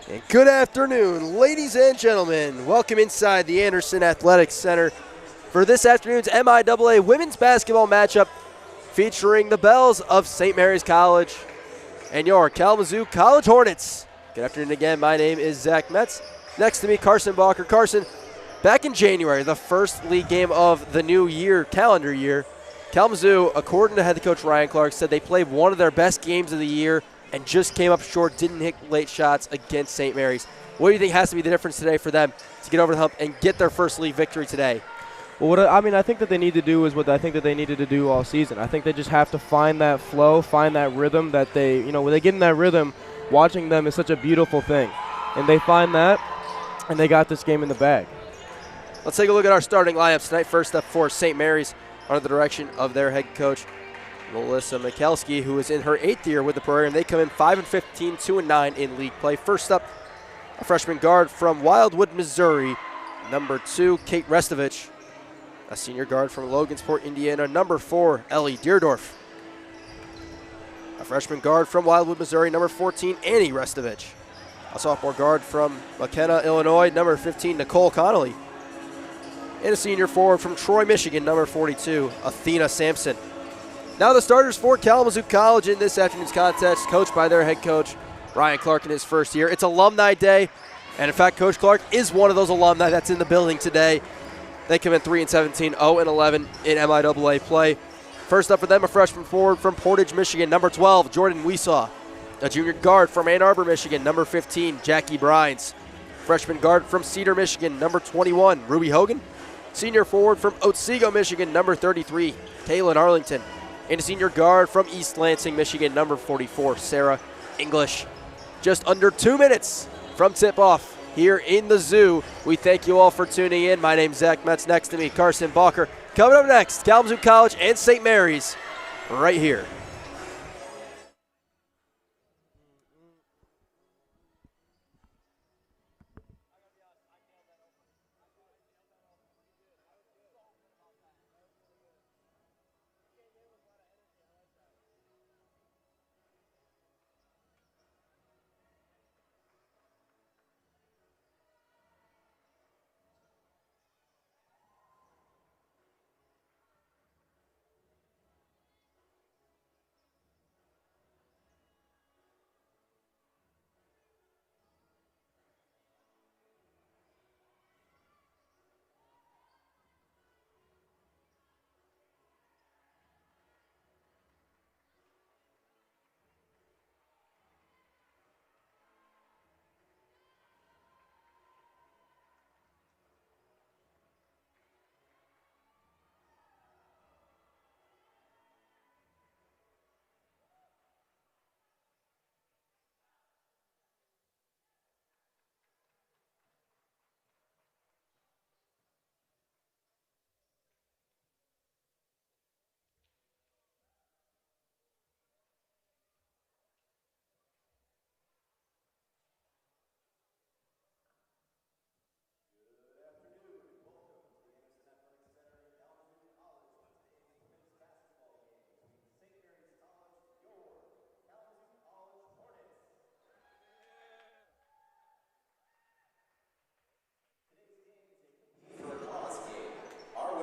And good afternoon, ladies and gentlemen. Welcome inside the Anderson Athletics Center for this afternoon's MIAA women's basketball matchup featuring the Bells of St. Mary's College and your Kalamazoo College Hornets. Good afternoon again. My name is Zach Metz. Next to me, Carson Balker. Carson, back in January, the first league game of the new year, calendar year, Kalamazoo, according to head coach Ryan Clark, said they played one of their best games of the year and just came up short, didn't hit late shots against St. Mary's. What do you think has to be the difference today for them to get over the hump and get their first league victory today? Well, I think that they need to do is what I think that they needed to do all season. I think they just have to find that flow, find that rhythm that they, when they get in that rhythm, watching them is such a beautiful thing. And they find that, and they got this game in the bag. Let's take a look at our starting lineups tonight. First up for St. Mary's, under the direction of their head coach, Melissa Mikelski, who is in her 8th year with the program. They come in 5-15, 2-9 in league play. First up, a freshman guard from Wildwood, Missouri, number 2, Kate Restovich. A senior guard from Logansport, Indiana, number 4, Ellie Deerdorf. A freshman guard from Wildwood, Missouri, number 14, Annie Restovich. A sophomore guard from McKenna, Illinois, number 15, Nicole Connolly. And a senior forward from Troy, Michigan, number 42, Athena Sampson. Now the starters for Kalamazoo College in this afternoon's contest, coached by their head coach, Ryan Clark, in his first year. It's Alumni Day, and in fact, Coach Clark is one of those alumni that's in the building today. They come in 3-17, 0-11 in MIAA play. First up for them, a freshman forward from Portage, Michigan, number 12, Jordan Weesaw. A junior guard from Ann Arbor, Michigan, number 15, Jackie Brines. Freshman guard from Cedar, Michigan, number 21, Ruby Hogan. Senior forward from Otsego, Michigan, number 33, Kaylin Arlington. And a senior guard from East Lansing, Michigan, number 44, Sarah English. Just under 2 minutes from tip-off here in the Zoo. We thank you all for tuning in. My name's Zach Metz. Next to me, Carson Balker. Coming up next, Kalamazoo College and St. Mary's right here.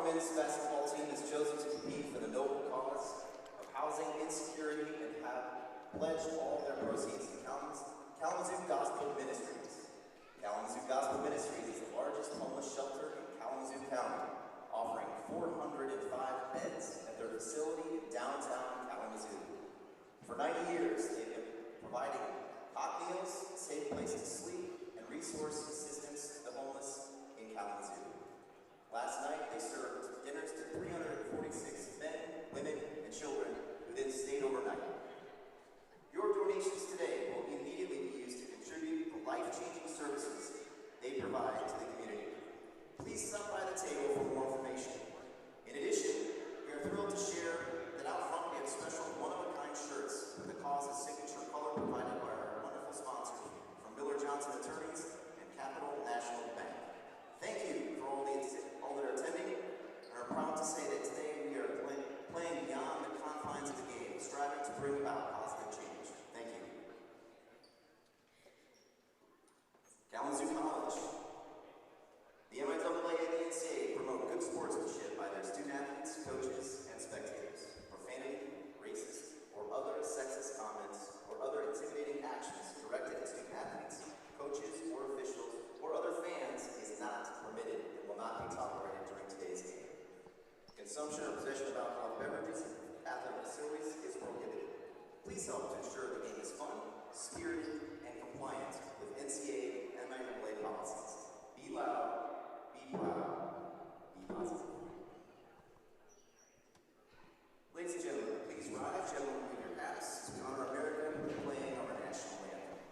Women's basketball team has chosen to compete for the noble cause of housing insecurity and have pledged all of their proceeds to Kalamazoo Gospel Ministries. Kalamazoo Gospel Ministries is the largest homeless shelter in Kalamazoo County, offering 405 beds at their facility in downtown Kalamazoo. For 90 years, they've been providing hot meals, safe places to sleep, and resource assistance to the homeless in Kalamazoo. Last night, they served dinners to 346 men, women, and children who then stayed overnight. Your donations today will immediately be used to contribute to life-changing services they provide to the community. Please stop by the table for more information. In addition, we are thrilled to share that out front we have special one-of-a-kind shirts with the cause's signature color provided by our wonderful sponsors from Miller Johnson Attorneys and Capital National Bank. Thank you for all that are attending, and are proud to say that today we are playing beyond the confines of the game, striving to bring about positive change. Thank you. Kalamazoo College. The MIAA and the NCAA promote good sportsmanship by their student athletes, coaches, and spectators. Profanity, racist, or other sexist comments or other intimidating actions directed at student athletes, coaches, or officials, or other fans is not permitted and will not be tolerated during today's game. Consumption or possession of alcoholic beverages in athletic facilities is prohibited. Please help to ensure the game is fun, spirited, and compliant with NCAA and MIAA policies. Be loud, be proud, be positive. Ladies and gentlemen, please rise, gentlemen, with your hats to honor America playing our national anthem.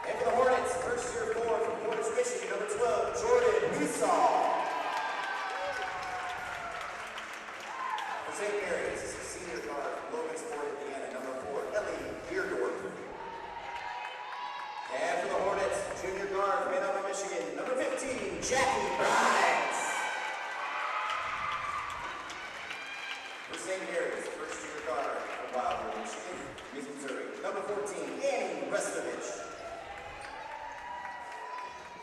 And for the Hornets, first year 4 from Portage, Michigan, number 12, Jordan Weesaw. For St. Mary's, senior guard from Logansport, Indiana, number 4, Ellie Beardorf. And for the Hornets, junior guard from Ann Arbor, Michigan, number 15, Jackie Grimes. For St. Mary's, first year guard from Wildwood, Michigan, Missouri, number 14, Annie Restovich.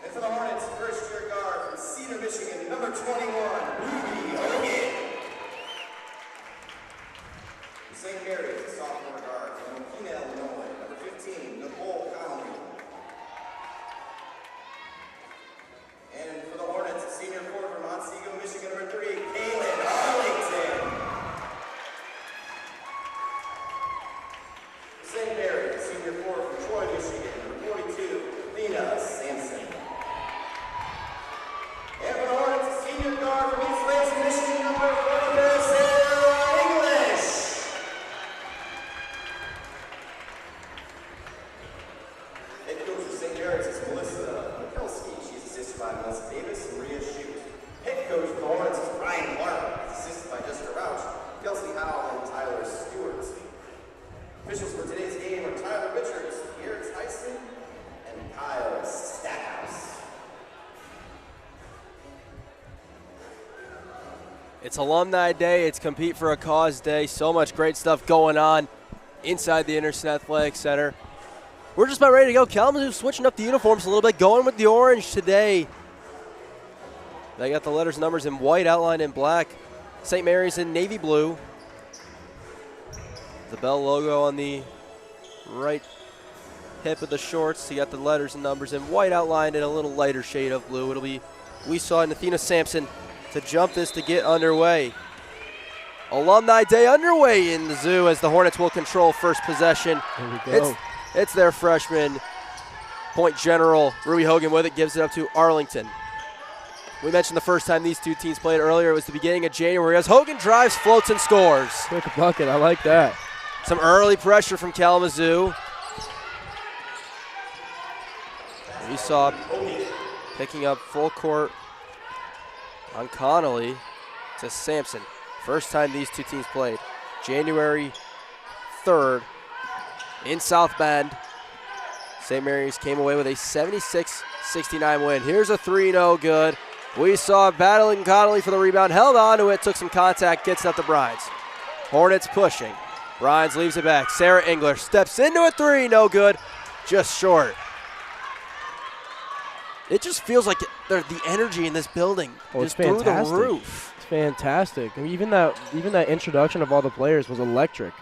And for the Hornets, first year guard from Cedar, Michigan, number 21, Ruby Hogan. For St. Mary's, sophomore guard from Mokina, Illinois, number 15, Nicole Connolly. And for the Hornets, senior forward from Montego, Michigan, number 3, Kaylin Arlington. For St. Mary's, senior forward from Troy, Michigan, number 42, Lena Sampson. And for the Hornets, senior guard from East Lansing, Michigan, number 44, Sarah English. Head coach of St. Mary's is Melissa Mikulski. She's assisted by Melissa Davis and Maria Shute. Head coach for the Hornets is Brian Clark. He's assisted by Jessica Rauch, Kelsey Howell, and Tyler Stewart. Officials for today's game are Tyler Richards, Garrett Tyson, and Kyle Stackhouse. It's Alumni Day. It's Compete for a Cause Day. So much great stuff going on inside the Anderson Athletic Center. We're just about ready to go. Kalamazoo switching up the uniforms a little bit, going with the orange today. They got the letters and numbers in white, outlined in black. St. Mary's in navy blue. The Bell logo on the right hip of the shorts. You got the letters and numbers in white, outlined in a little lighter shade of blue. It'll be, we saw Athena Sampson to jump this to get underway. Alumni Day underway in the zoo as the Hornets will control first possession. There we go. It's their freshman point general, Ruby Hogan, with it, gives it up to Arlington. We mentioned the first time these two teams played earlier, it was the beginning of January as Hogan drives, floats, and scores. Quick bucket, I like that. Some early pressure from Kalamazoo. We saw picking up full court on Connolly to Sampson. First time these two teams played. January 3rd in South Bend. St. Mary's came away with a 76-69 win. Here's a three, no good. We saw battling Connolly for the rebound, held on to it, took some contact, gets it up to Bryans. Hornets pushing. Bryans leaves it back. Sarah English steps into a three, no good, just short. It just feels like the energy in this building is through the roof. It's fantastic. I mean, even that introduction of all the players was electric.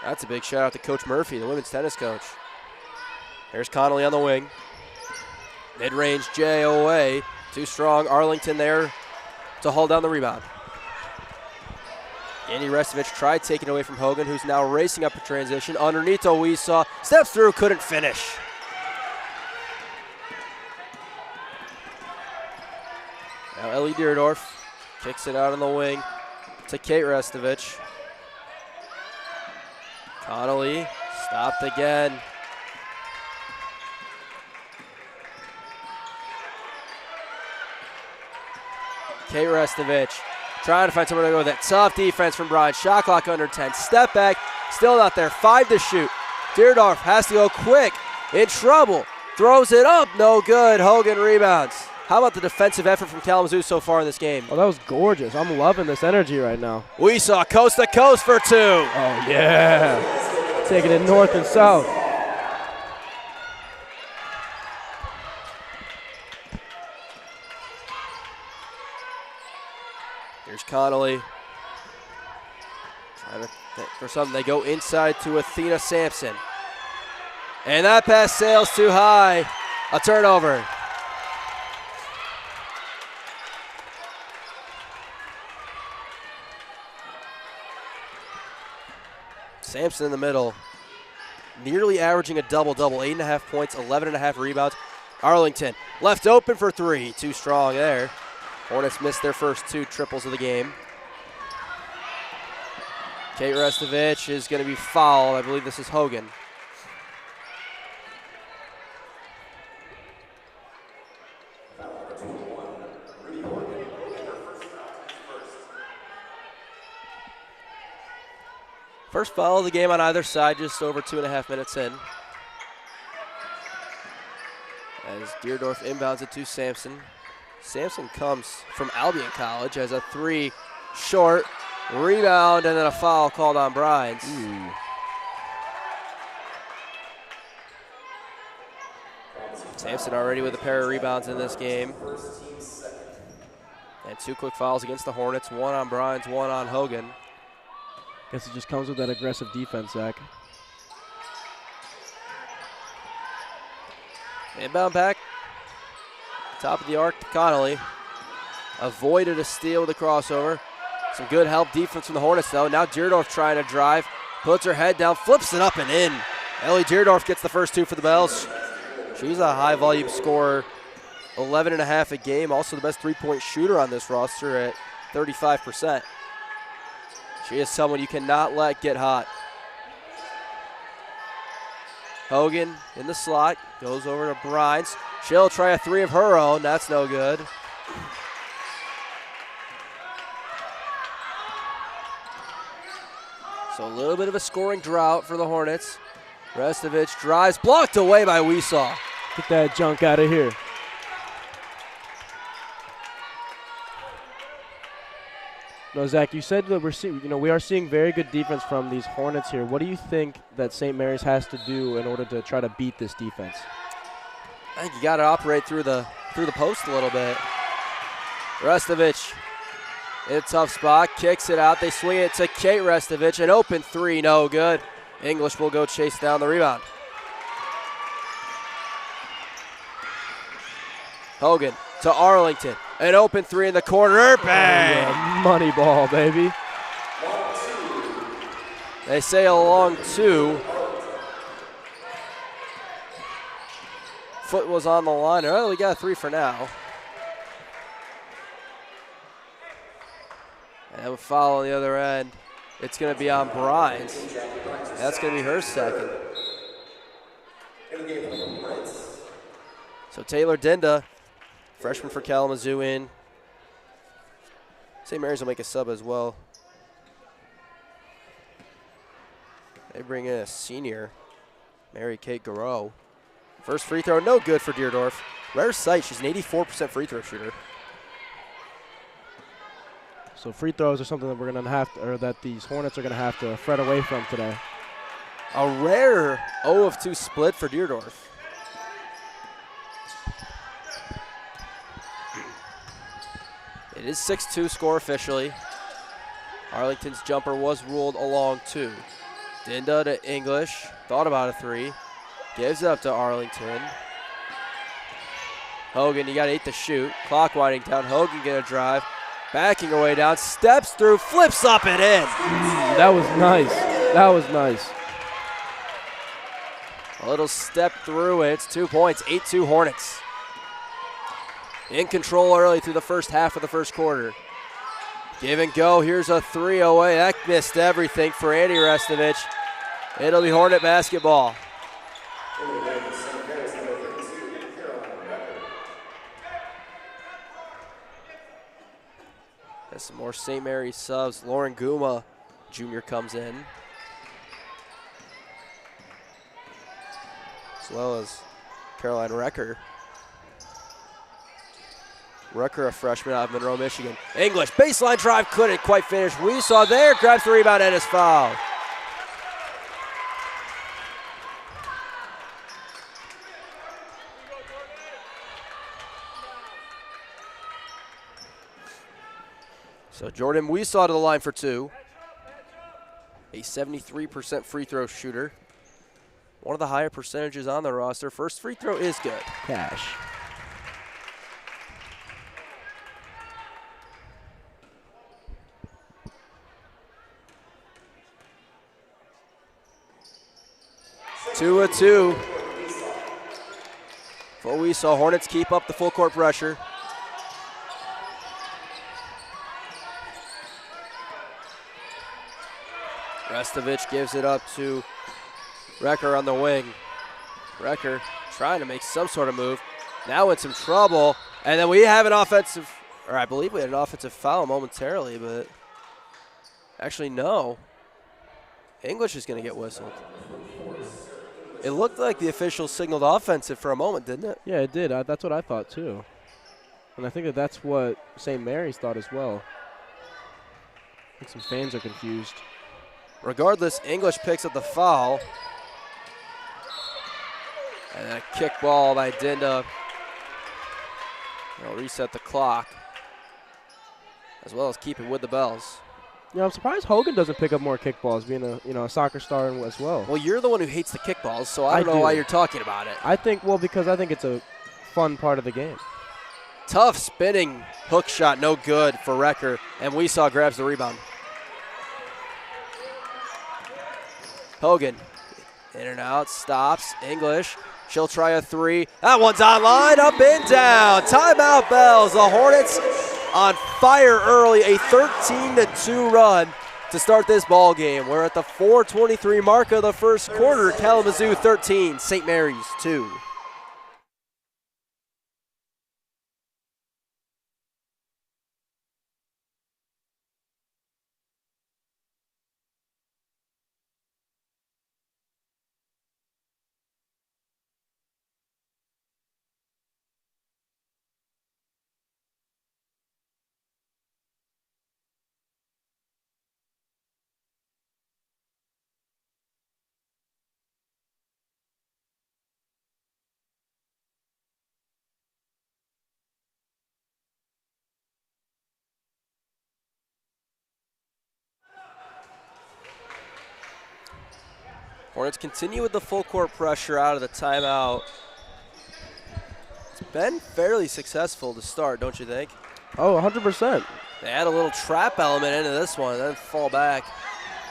That's a big shout out to Coach Murphy, the women's tennis coach. Here's Connolly on the wing. Mid-range J away. Too strong. Arlington there to hold down the rebound. Andy Restovich tried taking it away from Hogan, who's now racing up a transition. Underneath Owisaw. Steps through, couldn't finish. Now Ellie Deerdorf kicks it out on the wing to Kate Restovich. Connolly stopped again. Kate Restovich trying to find someone to go with that. Tough defense from Brian. Shot clock under 10. Step back. Still not there. 5 to shoot. Deerdorf has to go quick. In trouble. Throws it up. No good. Hogan rebounds. How about the defensive effort from Kalamazoo so far in this game? Oh, that was gorgeous. I'm loving this energy right now. We saw coast to coast for 2. Oh, yeah. Taking it north and south. Here's Connolly. Trying to think for something. They go inside to Athena Sampson. And that pass sails too high. A turnover. Sampson in the middle, nearly averaging a double-double, 8.5 points, 11.5 rebounds. Arlington left open for 3, too strong there. Hornets missed their first 2 triples of the game. Kate Restovich is going to be fouled. I believe this is Hogan. First foul of the game on either side, just over 2.5 minutes in. As Deerdorf inbounds it to Sampson. Sampson comes from Albion College as a 3 short, rebound, and then a foul called on Bryans. Sampson already with a pair of rebounds in this game. And 2 quick fouls against the Hornets, 1 on Bryans, 1 on Hogan. Guess it just comes with that aggressive defense, Zach. Inbound back. Top of the arc to Connolly. Avoided a steal with a crossover. Some good help defense from the Hornets, though. Now Deerdorf trying to drive. Puts her head down, flips it up and in. Ellie Deerdorf gets the first 2 for the Bells. She's a high-volume scorer. 11.5 a game. Also the best three-point shooter on this roster at 35%. She is someone you cannot let get hot. Hogan in the slot, goes over to Bryans. She'll try a 3 of her own, that's no good. So a little bit of a scoring drought for the Hornets. Restovich drives, blocked away by Weesaw. Get that junk out of here. No, Zach, you said that we are seeing very good defense from these Hornets here. What do you think that St. Mary's has to do in order to try to beat this defense? I think you got to operate through the post a little bit. Restovich in a tough spot, kicks it out. They swing it to Kate Restovich. An open 3, no good. English will go chase down the rebound. Hogan to Arlington. An open 3 in the corner. Bang! Yeah, money ball, baby. They say a long 2. Foot was on the line. Oh, we got a 3 for now. And a foul on the other end. It's going to be on Bryans. That's going to be her second. So Taylor Dinda, freshman for Kalamazoo in. St. Mary's will make a sub as well. They bring in a senior, Mary Kate Garreau. First free throw, no good for Deerdorf. Rare sight, she's an 84% free throw shooter. So free throws are something that we're going to have to, or that these Hornets are going to have to fret away from today. A rare 0 of 2 split for Deerdorf. It is 6-2 score officially. Arlington's jumper was ruled along 2. Dinda to English, thought about a 3. Gives it up to Arlington. Hogan, you got 8 to shoot. Clock winding down. Hogan gonna drive. Backing her way down, steps through, flips up and in. That was nice. That was nice. A little step through, and it's 2 points. 8-2 Hornets. In control early through the first half of the first quarter. Give and go. Here's a 3 away. That missed everything for Andy Restovich. It'll be Hornet basketball. There's some more St. Mary's subs. Lauren Guma Jr. comes in, as well as Caroline Recker. Recker, a freshman out of Monroe, Michigan. English, baseline drive, couldn't quite finish. We saw there, grabs the rebound and is fouled. So Jordan Weesaw to the line for 2. A 73% free throw shooter. One of the higher percentages on the roster. First free throw is good. Cash. Two of 2. For Weesaw, Hornets keep up the full court pressure. Restovich gives it up to Recker on the wing. Recker trying to make some sort of move. Now in some trouble. And then we have an offensive, or I believe we had an offensive foul momentarily, but actually no. English is going to get whistled. It looked like the official signaled offensive for a moment, didn't it? Yeah, it did. That's what I thought too. And I think that that's what St. Mary's thought as well. I think some fans are confused. Regardless, English picks up the foul. And then a kick ball by Dinda. They'll reset the clock, as well as keep it with the Bells. Yeah, I'm surprised Hogan doesn't pick up more kickballs, being a soccer star as well. Well, you're the one who hates the kickballs, so I don't know why you're talking about it. Because I think it's a fun part of the game. Tough spinning hook shot, no good for Recker, and Weesaw grabs the rebound. Hogan, in and out, stops, English. She'll try a 3. That one's online, up and down. Timeout Bells. The Hornets on fire early, a 13-2 run to start this ball game. We're at the 4:23 mark of the first quarter. Kalamazoo 13, St. Mary's 2. Hornets continue with the full court pressure out of the timeout. It's been fairly successful to start, don't you think? Oh, 100%. They add a little trap element into this one and then fall back.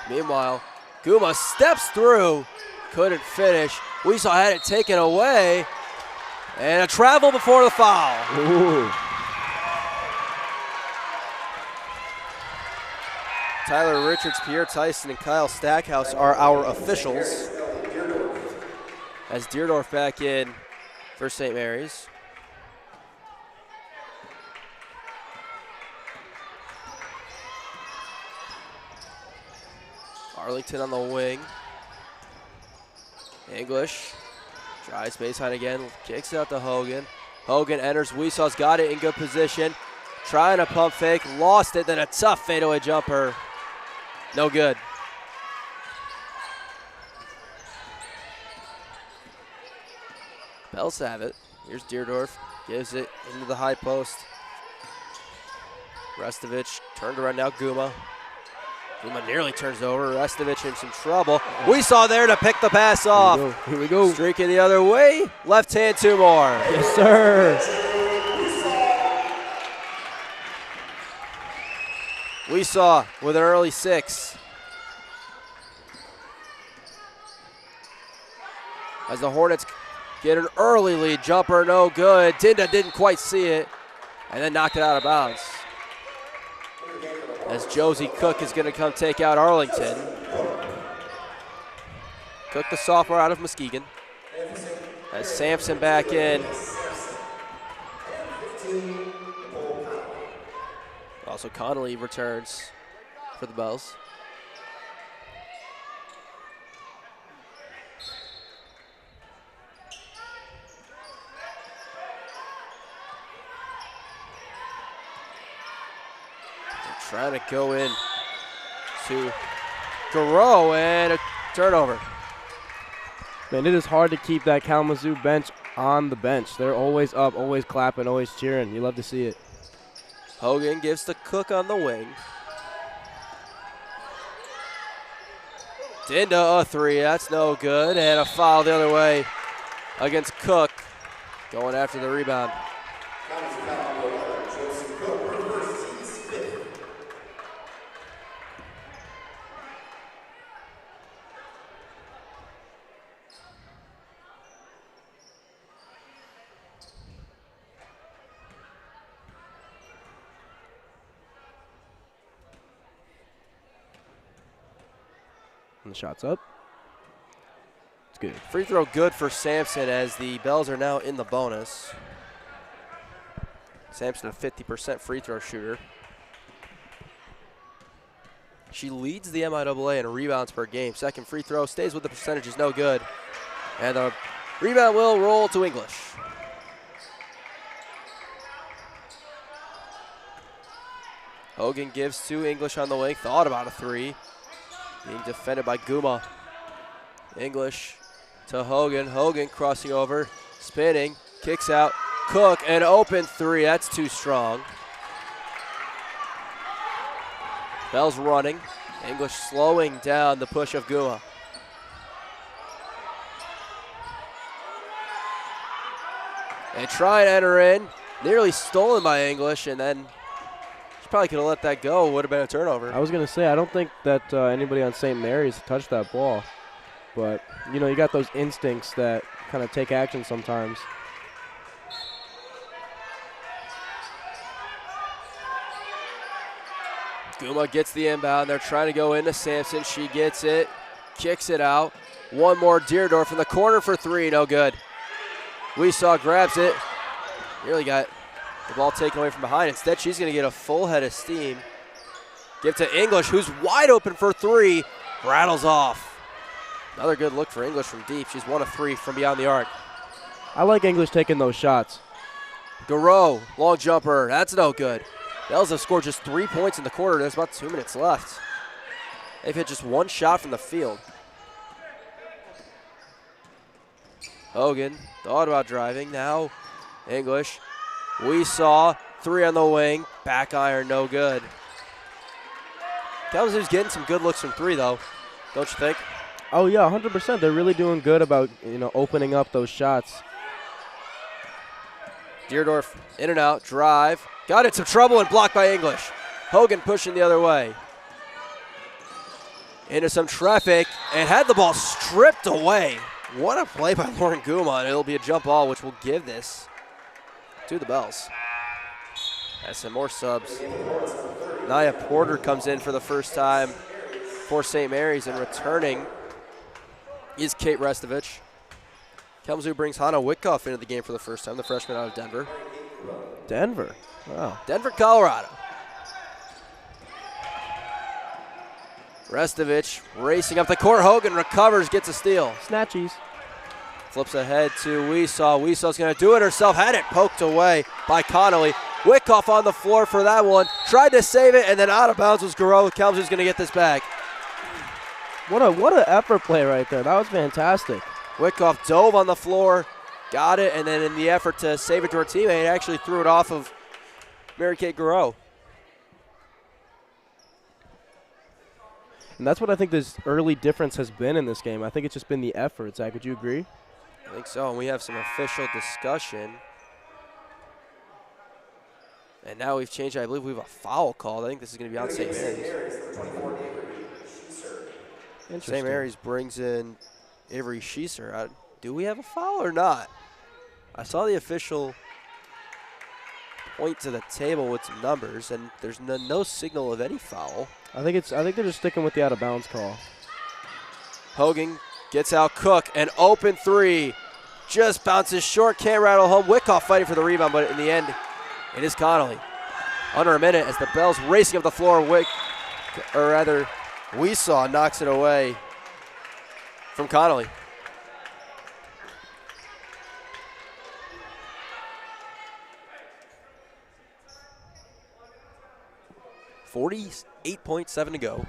Meanwhile, Guma steps through, couldn't finish. Weesaw had it taken away, and a travel before the foul. Ooh. Tyler Richards, Pierre Tyson, and Kyle Stackhouse are our officials. As Deerdorf back in for St. Mary's. Arlington on the wing. English drives baseline again, kicks it out to Hogan. Hogan enters. Weesaw's got it in good position. Trying to pump fake, lost it, then a tough fadeaway jumper. No good. Bells have it. Here's Deerdorf, gives it into the high post. Restovich turned around now, Guma. Guma nearly turns over. Restovich in some trouble. Weesaw there to pick the pass off. Here we go. Streaking the other way. Left hand, two more. Yes, sir. Weesaw with an early 6. As the Hornets get an early lead. Jumper no good. Dinda didn't quite see it and then knocked it out of bounds. As Josie Cook is going to come take out Arlington. Cook, the sophomore out of Muskegon. As Sampson back in. Also Connolly returns for the Bells. Trying to go in to Garreau and a turnover. Man, it is hard to keep that Kalamazoo bench on the bench. They're always up, always clapping, always cheering. You love to see it. Hogan gives to Cook on the wing. Dinda a 3, that's no good. And a foul the other way against Cook. Going after the rebound. And the shot's up. It's good. Free throw good for Sampson as the Bells are now in the bonus. Sampson a 50% free throw shooter. She leads the MIAA in rebounds per game. Second free throw, stays with the percentages, no good. And the rebound will roll to English. Hogan gives to English on the wing, thought about a 3. Being defended by Guma. English to Hogan. Hogan crossing over, spinning, kicks out. Cook, an open 3. That's too strong. Bell's running. English slowing down the push of Guma. They try and enter in. Nearly stolen by English, and then she probably could have let that go. Would have been a turnover. I was going to say, I don't think that anybody on St. Mary's touched that ball. But, you know, you got those instincts that kind of take action sometimes. Guma gets the inbound. They're trying to go into Sampson. She gets it, kicks it out. One more, Deerdorf in the corner for 3, no good. Weesaw grabs it. Nearly got the ball taken away from behind. Instead, she's going to get a full head of steam. Give to English, who's wide open for 3. Rattles off. Another good look for English from deep. She's 1 of 3 from beyond the arc. I like English taking those shots. Garreau, long jumper. That's no good. Bells have scored just 3 points in the quarter. There's about 2 minutes left. They've hit just 1 shot from the field. Hogan thought about driving. Now English. Weesaw, 3 on the wing. Back iron, no good. Kalamazoo's getting some good looks from 3, though. Don't you think? Oh, yeah, 100%. They're really doing good about, you know, opening up those shots. Deerdorf in and out, drive. Got into trouble and blocked by English. Hogan pushing the other way. Into some traffic and had the ball stripped away. What a play by Lauren Guma, and it'll be a jump ball, which will give this to the Bells. As some more subs. Nia Porter comes in for the first time for St. Mary's, and returning is Kate Restovich. Kalamazoo brings Hannah Witkoff into the game for the first time, the freshman out of Denver. Denver. Wow. Denver, Colorado. Restovich racing up the court. Hogan recovers, gets a steal. Snatchies. Flips ahead to Weesaw. Weesaw's going to do it herself. Had it poked away by Connolly. Wyckoff on the floor for that one. Tried to save it, and then out of bounds was Garreau. Kalamazoo's going to get this back. What an effort play right there. That was fantastic. Wyckoff dove on the floor, got it, and then in the effort to save it to her teammate, actually threw it off of Mary-Kate Garreau. And that's what I think this early difference has been in this game. I think it's just been the effort. Zach, would you agree? I think so, and we have some official discussion. And now we've changed, I believe we have a foul called. I think this is going to be on St. Mary's. St. Mary's brings in Avery Schieser. Do we have a foul or not? I saw the official point to the table with some numbers, and there's no signal of any foul. I think they're just sticking with the out of bounds call. Hogan gets out Cook, an open three. Just bounces short, can't rattle home. Wyckoff fighting for the rebound, but in the end, it is Connolly. Under a minute as the Bell's racing up the floor. Weesaw knocks it away from Connolly. .8 to go.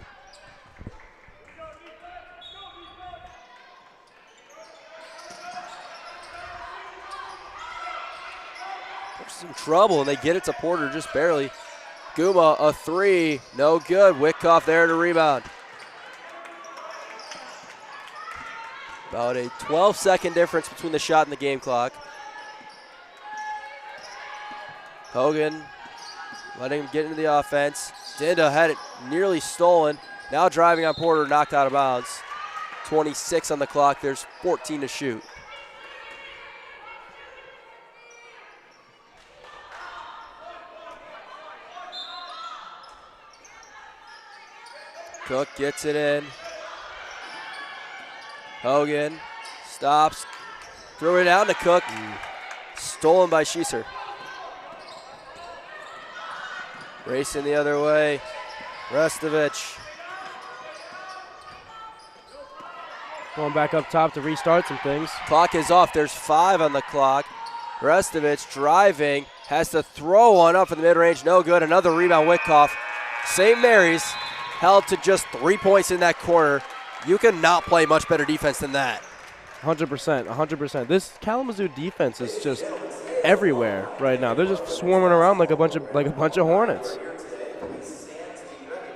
There's some trouble, and they get it to Porter just barely. Guma, a three, no good. Wyckoff there to rebound. About a 12-second difference between the shot and the game clock. Hogan letting him get into the offense. Dinda had it nearly stolen. Now driving on Porter, knocked out of bounds. 26 on the clock. There's 14 to shoot. Cook gets it in. Hogan stops. Threw it down to Cook. Stolen by Schieser. Racing the other way. Restovich. Going back up top to restart some things. Clock is off. There's 5 on the clock. Restovich driving. Has to throw one up in the mid-range. No good. Another rebound. Wyckoff. St. Mary's held to just 3 points in that quarter. You cannot play much better defense than that. 100%, 100%. This Kalamazoo defense is just everywhere right now. They're just swarming around like a bunch of hornets.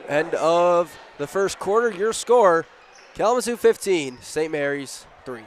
End of the first quarter. Your score: Kalamazoo 15, St. Mary's 3.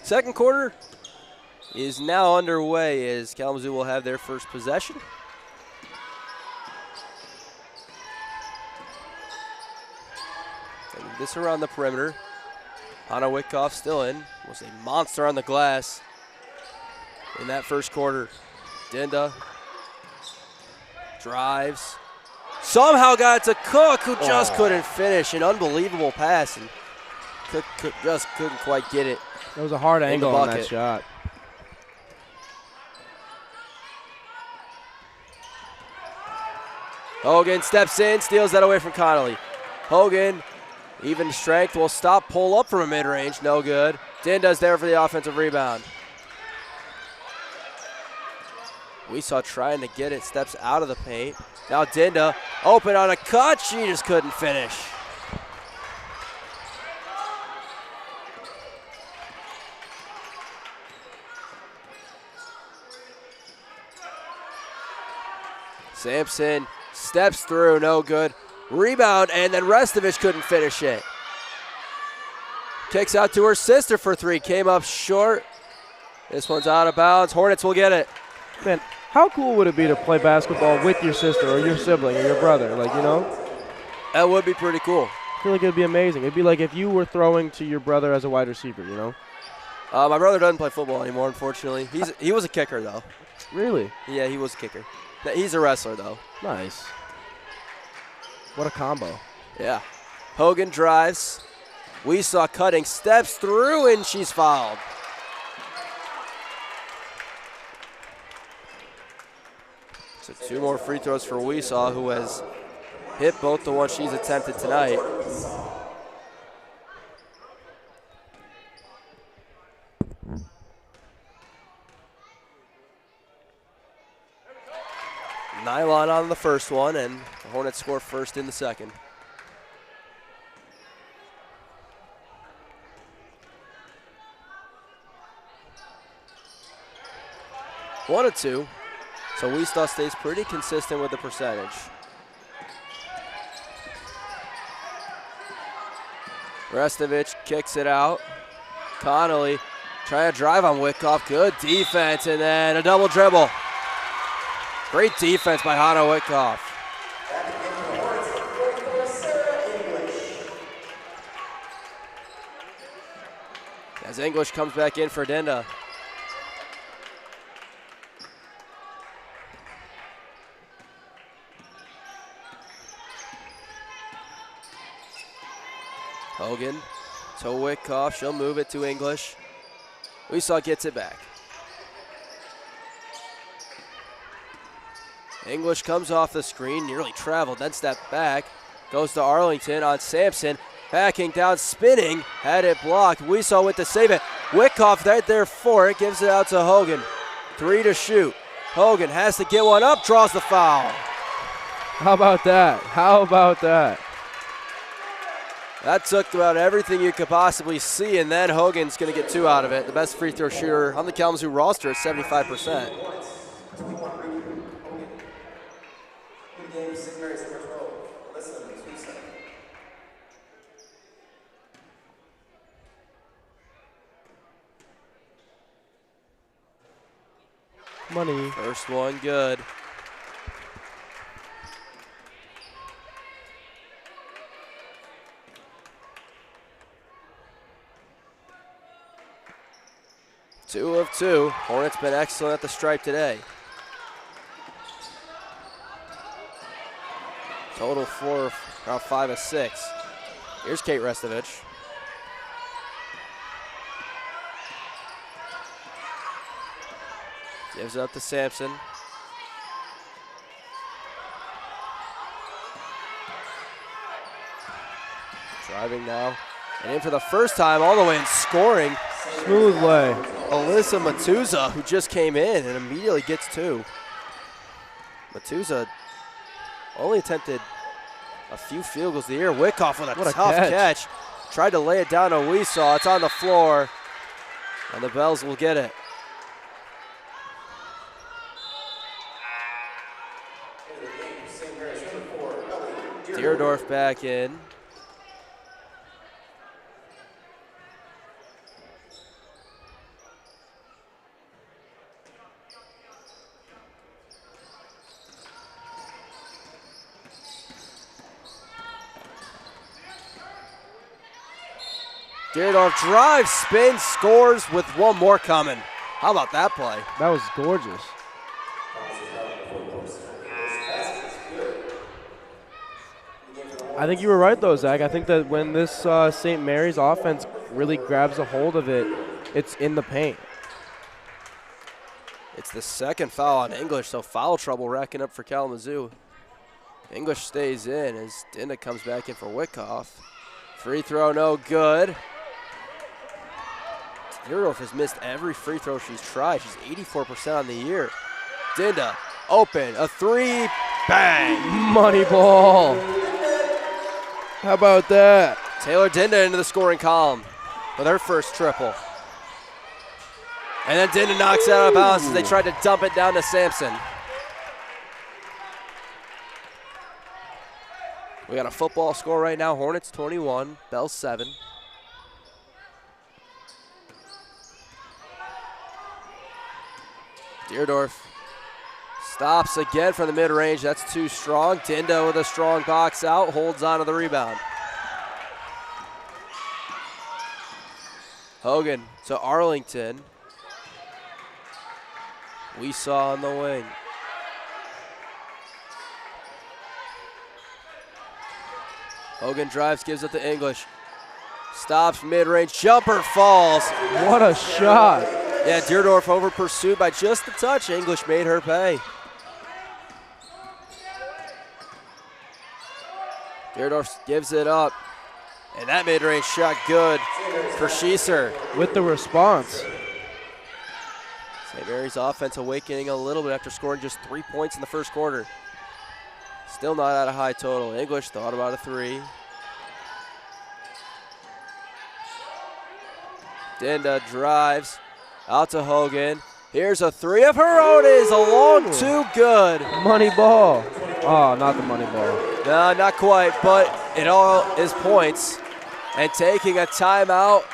Second quarter is now underway as Kalamazoo will have their first possession. And this around the perimeter. Hannah Wyckoff still in. Was a monster on the glass in that first quarter. Dinda drives. Somehow got it to Cook, who just couldn't finish. An unbelievable pass, and Cook just couldn't quite get it. That was a hard angle on that shot. Hogan steps in, steals that away from Connolly. Hogan, even strength, will stop, pull up from a mid-range, no good. Dinda's there for the offensive rebound. Weesaw trying to get it, steps out of the paint. Now Dinda open on a cut, she just couldn't finish. Sampson steps through, no good. Rebound, and then Restovich couldn't finish it. Kicks out to her sister for three, came up short. This one's out of bounds. Hornets will get it. Man, how cool would it be to play basketball with your sister or your sibling or your brother? Like, you know? That would be pretty cool. I feel like it would be amazing. It'd be like if you were throwing to your brother as a wide receiver, you know? My brother doesn't play football anymore, unfortunately. He was a kicker, though. Really? Yeah, he was a kicker. He's a wrestler, though. Nice. What a combo. Yeah. Hogan drives. Weesaw cutting, steps through, and she's fouled. So 2 more free throws for Weesaw, who has hit both the ones she's attempted tonight. Nylon on the first one, and the Hornets score first in the second. One of two, so Weesaw stays pretty consistent with the percentage. Restovich kicks it out. Connolly trying to drive on Wickoff. Good defense, and then a double dribble. Great defense by Hannah Wickoff. As English comes back in for Dinda. Hogan to Wickoff. She'll move it to English. Weesaw gets it back. English comes off the screen, nearly traveled, then stepped back. Goes to Arlington on Sampson. Backing down, spinning, had it blocked. Weesaw went to save it. Wickoff right there for it, gives it out to Hogan. 3 to shoot. Hogan has to get one up, draws the foul. How about that? How about that? That took about everything you could possibly see, and then Hogan's going to get 2 out of it. The best free throw shooter on the Kalamazoo roster at 75%. Money. First one good. Two of 2. Hornets been excellent at the stripe today. Total 4, around 5 of 6. Here's Kate Restovich. Gives it up to Sampson. Driving now. And in for the first time all the way and scoring. Smooth lay. Alyssa Matuza, who just came in and immediately gets 2. Matuza only attempted a few field goals of the year. Wickoff with a tough catch. Tried to lay it down to Weesaw. It's on the floor. And the Bells will get it. Deerdorf back in. Deerdorf drives, spins, scores with one more coming. How about that play? That was gorgeous. I think you were right, though, Zach. I think that when this St. Mary's offense really grabs a hold of it, it's in the paint. It's the second foul on English, so foul trouble racking up for Kalamazoo. English stays in as Dinda comes back in for Wickoff. Free throw, no good. Deerdorf has missed every free throw she's tried. She's 84% on the year. Dinda, open, a three, bang. Money ball. How about that? Taylor Dinda into the scoring column with her first triple. And then Dinda knocks it out of bounds as they tried to dump it down to Sampson. We got a football score right now. Hornets 21, Bells 7. Deerdorf stops again from the mid-range. That's too strong. Dinda with a strong box out, holds on to the rebound. Hogan to Arlington. We saw on the wing. Hogan drives, gives it to English. Stops mid-range, jumper falls. What a shot. Yeah, Deerdorf over pursued by just a touch. English made her pay. Deerdorf gives it up. And that mid-range shot good for Schieser. With the response. St. Mary's offense awakening a little bit after scoring just 3 points in the first quarter. Still not at a high total. English thought about a three. Dinda drives out to Hogan. Here's a three of her own. Is a long two, good. Money ball. Oh, not the money ball. No, not quite, but it all is points. And taking a timeout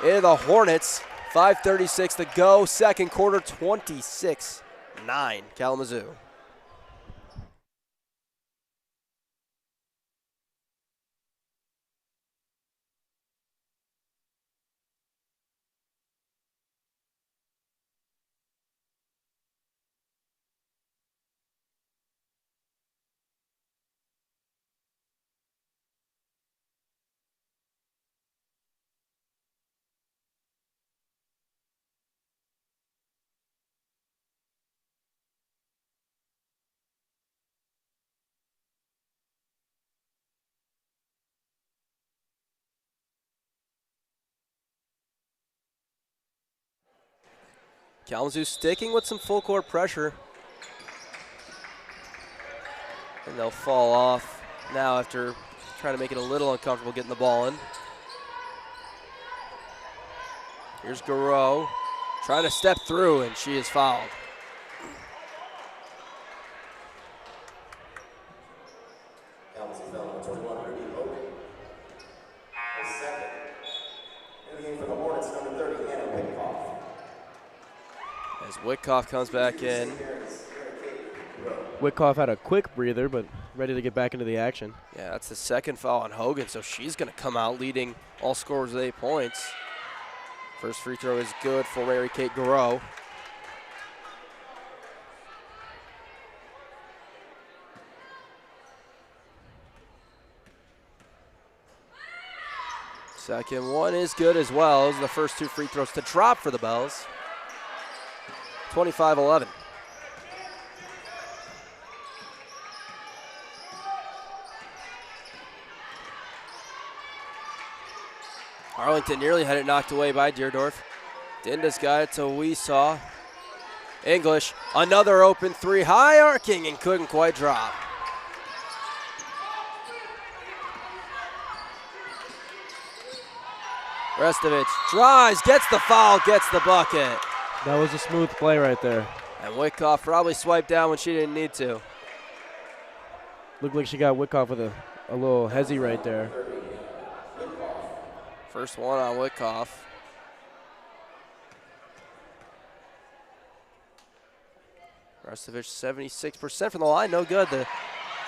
in the Hornets. 5:36 to go. Second quarter, 26-9 Kalamazoo. Kalamazoo sticking with some full court pressure. And they'll fall off now after trying to make it a little uncomfortable getting the ball in. Here's Garreau trying to step through, and she is fouled. Kalamazoo foul number 21, Ruby Hogan. The second. In the game for the Hornets, number 30, Anna Witkoff. As Witkoff comes back in. Witkoff had a quick breather, but ready to get back into the action. Yeah, that's the second foul on Hogan, so she's going to come out leading all scorers with 8 points. First free throw is good for Mary Kate Garreau. Second one is good as well. Those are the first two free throws to drop for the Bells. 25-11. Arlington nearly had it knocked away by Deerdorf. Dinda's got it to Weesaw. English, another open three, high arcing and couldn't quite drop. Restovich drives, gets the foul, gets the bucket. That was a smooth play right there. And Witkoff probably swiped down when she didn't need to. Looked like she got Witkoff with a little hezzy right there. First one on Witkoff. Restovich 76% from the line, no good. The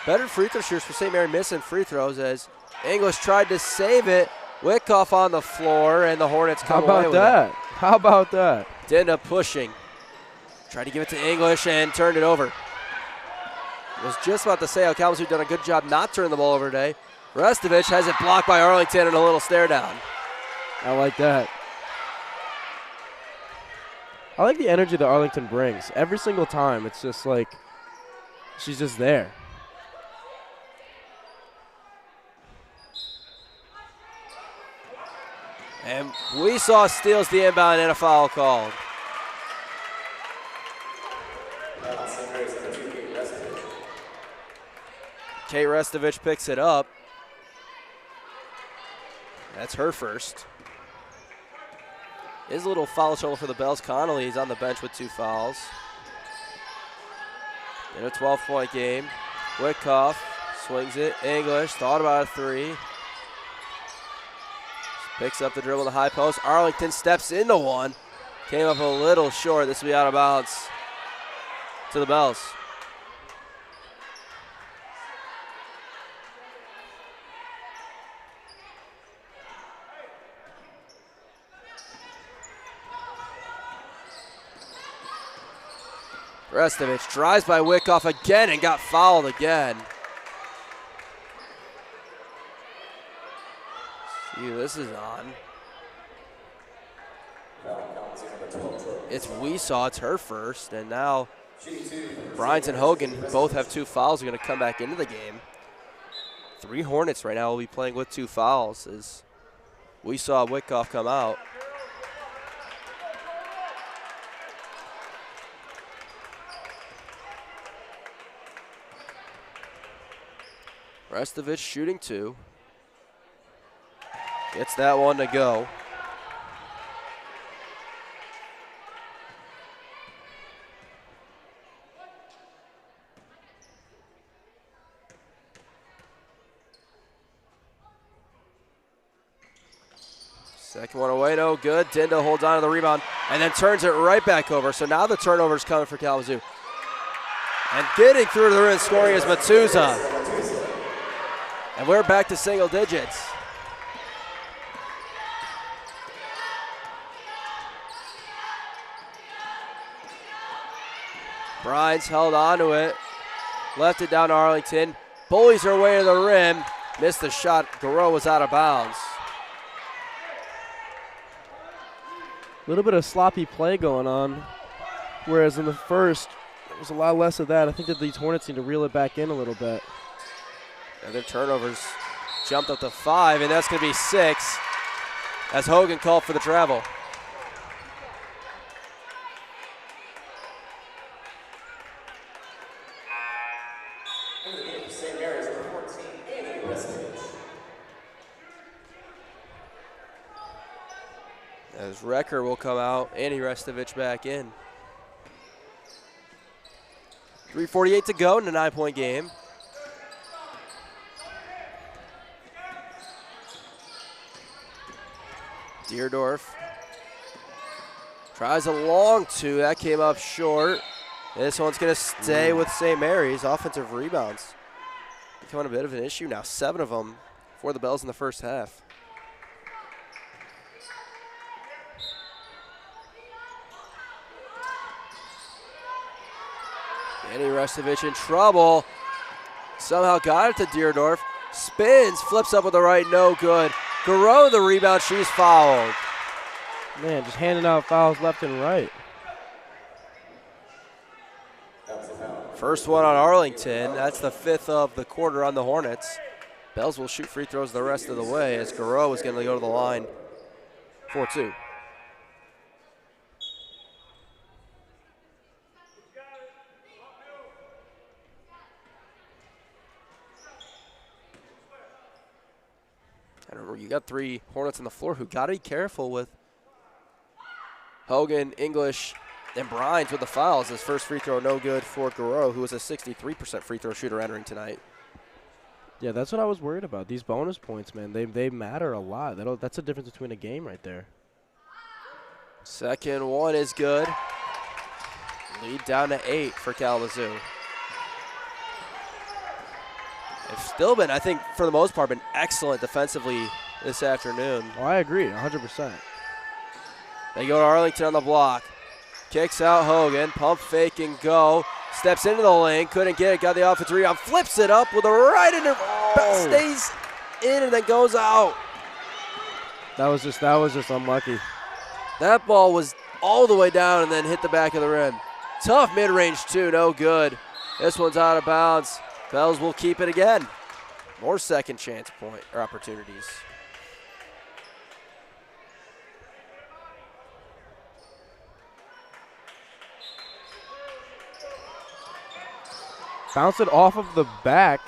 better free throw shooters for St. Mary missing free throws as English tried to save it. Witkoff on the floor, and the Hornets come away with it. How about that? Dinda pushing. Tried to give it to English and turned it over. Was just about to say how Kalamazoo done a good job not turning the ball over today. Restovich has it blocked by Arlington and a little stare down. I like that. I like the energy that Arlington brings. Every single time, it's just like she's just there. And Weesaw steals the inbound and a foul called. Kate Restovich picks it up. That's her first. Is a little foul trouble for the Bells. Connolly is on the bench with 2 fouls. In a 12-point game. Witkoff swings it. English thought about a 3. Picks up the dribble in the high post. Arlington steps into one. Came up a little short. This will be out of bounds to the Bells. Restovich drives by Wickoff again and got fouled again. See who this is on. It's Weesaw, it's her first, and now Bryans and Hogan both have 2 fouls. Are going to come back into the game. 3 Hornets right now will be playing with 2 fouls as we saw Wickoff come out. Restovich shooting 2. Gets that one to go. Second one away, no good. Dindo holds on to the rebound and then turns it right back over. So now the turnover's coming for Kalamazoo. And getting through to the rim scoring is Matuza. And we're back to single digits. Bryans held on to it. Left it down to Arlington. Bullies her way to the rim. Missed the shot. Garreau was out of bounds. A little bit of sloppy play going on, whereas in the first, there was a lot less of that. I think that these Hornets need to reel it back in a little bit. And their turnovers jumped up to 5, and that's going to be 6 as Hogan called for the travel. St. Mary's number 14, Annie Restovich. As Recker will come out, Annie Restovich back in. 3:48 to go in a 9-point game. Deerdorf tries a long 2. That came up short. This one's going to stay with St. Mary's. Offensive rebounds becoming a bit of an issue now. 7 of them for the Bells in the first half. Annie Restovich in trouble. Somehow got it to Deerdorf. Spins, flips up with the right, no good. Garreau the rebound, she's fouled. Man, just handing out fouls left and right. First one on Arlington. That's the 5th of the quarter on the Hornets. Bells will shoot free throws the rest of the way as Garreau is going to go to the line for 2. And remember, you got 3 Hornets on the floor who got to be careful with Hogan, English, and Bryans with the fouls. His first free throw no good for Garreau, who was a 63% free throw shooter entering tonight. Yeah, that's what I was worried about. These bonus points, man, they matter a lot. That's the difference between a game right there. Second one is good. Lead down to 8 for Kalamazoo. They've still been, I think, for the most part, been excellent defensively this afternoon. Oh, I agree, 100%. They go to Arlington on the block. Kicks out Hogan, pump fake and go. Steps into the lane, couldn't get it, got the offensive rebound, flips it up with a right in it, stays in and then goes out. That was just unlucky. That ball was all the way down and then hit the back of the rim. Tough mid-range too, no good. This one's out of bounds. Bells will keep it again. More second chance point or opportunities. Bounce it off of the back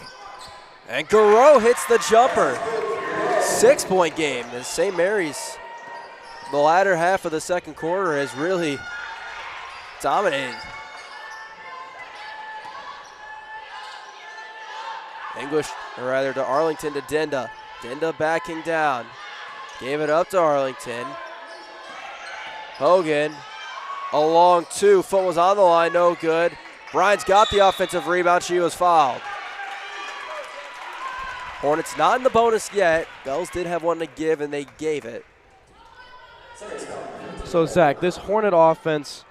And Garreau hits the jumper. 6-point game as St. Mary's, the latter half of the second quarter, has really dominated. English, or rather to Arlington to Dinda. Dinda backing down. Gave it up to Arlington. Hogan, a long two. Foot was on the line, no good. Bryant's got the offensive rebound. She was fouled. Hornets not in the bonus yet. Bells did have one to give, and they gave it. So, Zach, this Hornet offense,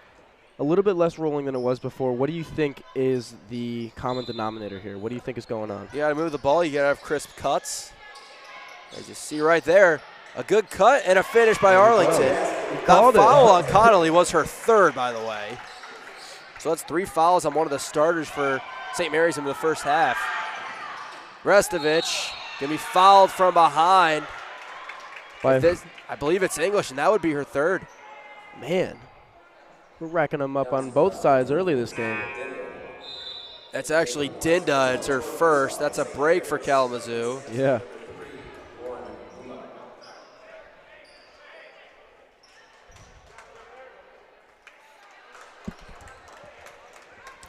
a little bit less rolling than it was before. What do you think is the common denominator here? What do you think is going on? You got to move the ball. You got to have crisp cuts. As you see right there, a good cut and a finish by Arlington. That foul on Connolly was her third, by the way. So that's 3 fouls on one of the starters for St. Mary's in the first half. Restovich going to be fouled from behind. I believe it's English, and that would be her third. Man, we're racking them up on both sides early this game. That's actually Dinda. It's her first. That's a break for Kalamazoo. Yeah.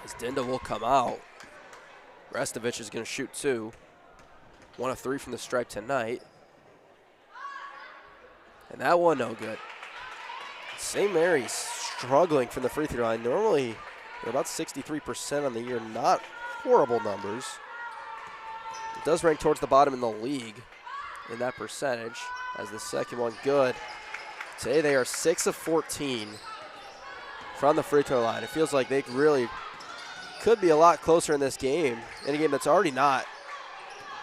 As Dinda will come out. Restovich is going to shoot 2. 1 of 3 from the stripe tonight. And that one no good. St. Mary's struggling from the free throw line. Normally, they're about 63% on the year. Not horrible numbers. It does rank towards the bottom in the league in that percentage, as the second one good. Today they are 6 of 14 from the free throw line. It feels like they really could be a lot closer in this game, in a game that's already not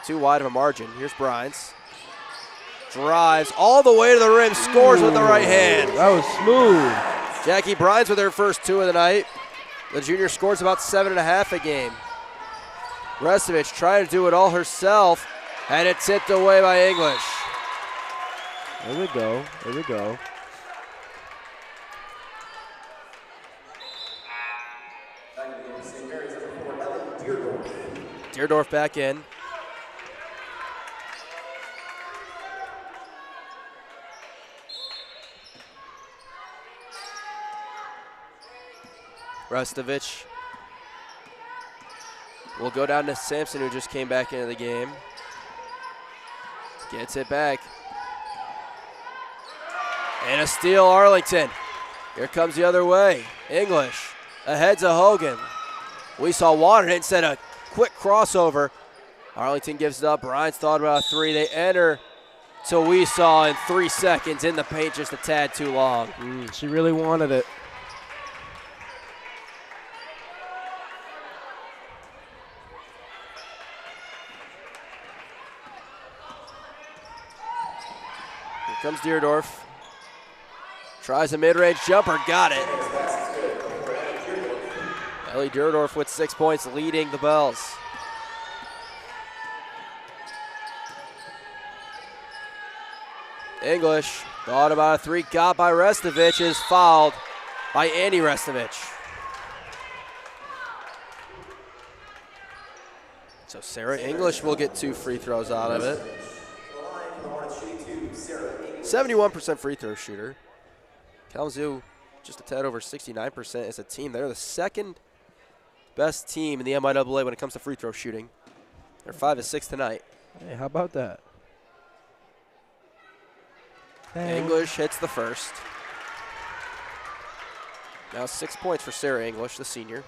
too wide of a margin. Here's Bryans. Drives all the way to the rim, scores with the right hand. That was smooth. Jackie Bryans with her first 2 of the night. The junior scores about 7.5 a game. Restovich trying to do it all herself, and it's tipped away by English. There we go. There we go. Deerdorf back in. Restovich will go down to Sampson, who just came back into the game. Gets it back. And a steal, Arlington. Here comes the other way. English ahead to Hogan. We saw wanted it instead of quick crossover. Arlington gives it up. Bryant's thought about a 3. They enter to we saw in 3 seconds in the paint, just a tad too long. She really wanted it. Here comes Deerdorf. Tries a mid-range jumper, got it. Ellie Deerdorf with 6 points, leading the Bells. English thought about a 3, got by Restovich, is fouled by Andy Restovich. So Sarah English will get 2 free throws out of it. 71% free throw shooter. Kalamazoo just a tad over 69% as a team. They're the second best team in the MIAA when it comes to free throw shooting. They're 5 of 6 tonight. Hey, how about that? English hits the first. Now 6 points for Sarah English, the senior.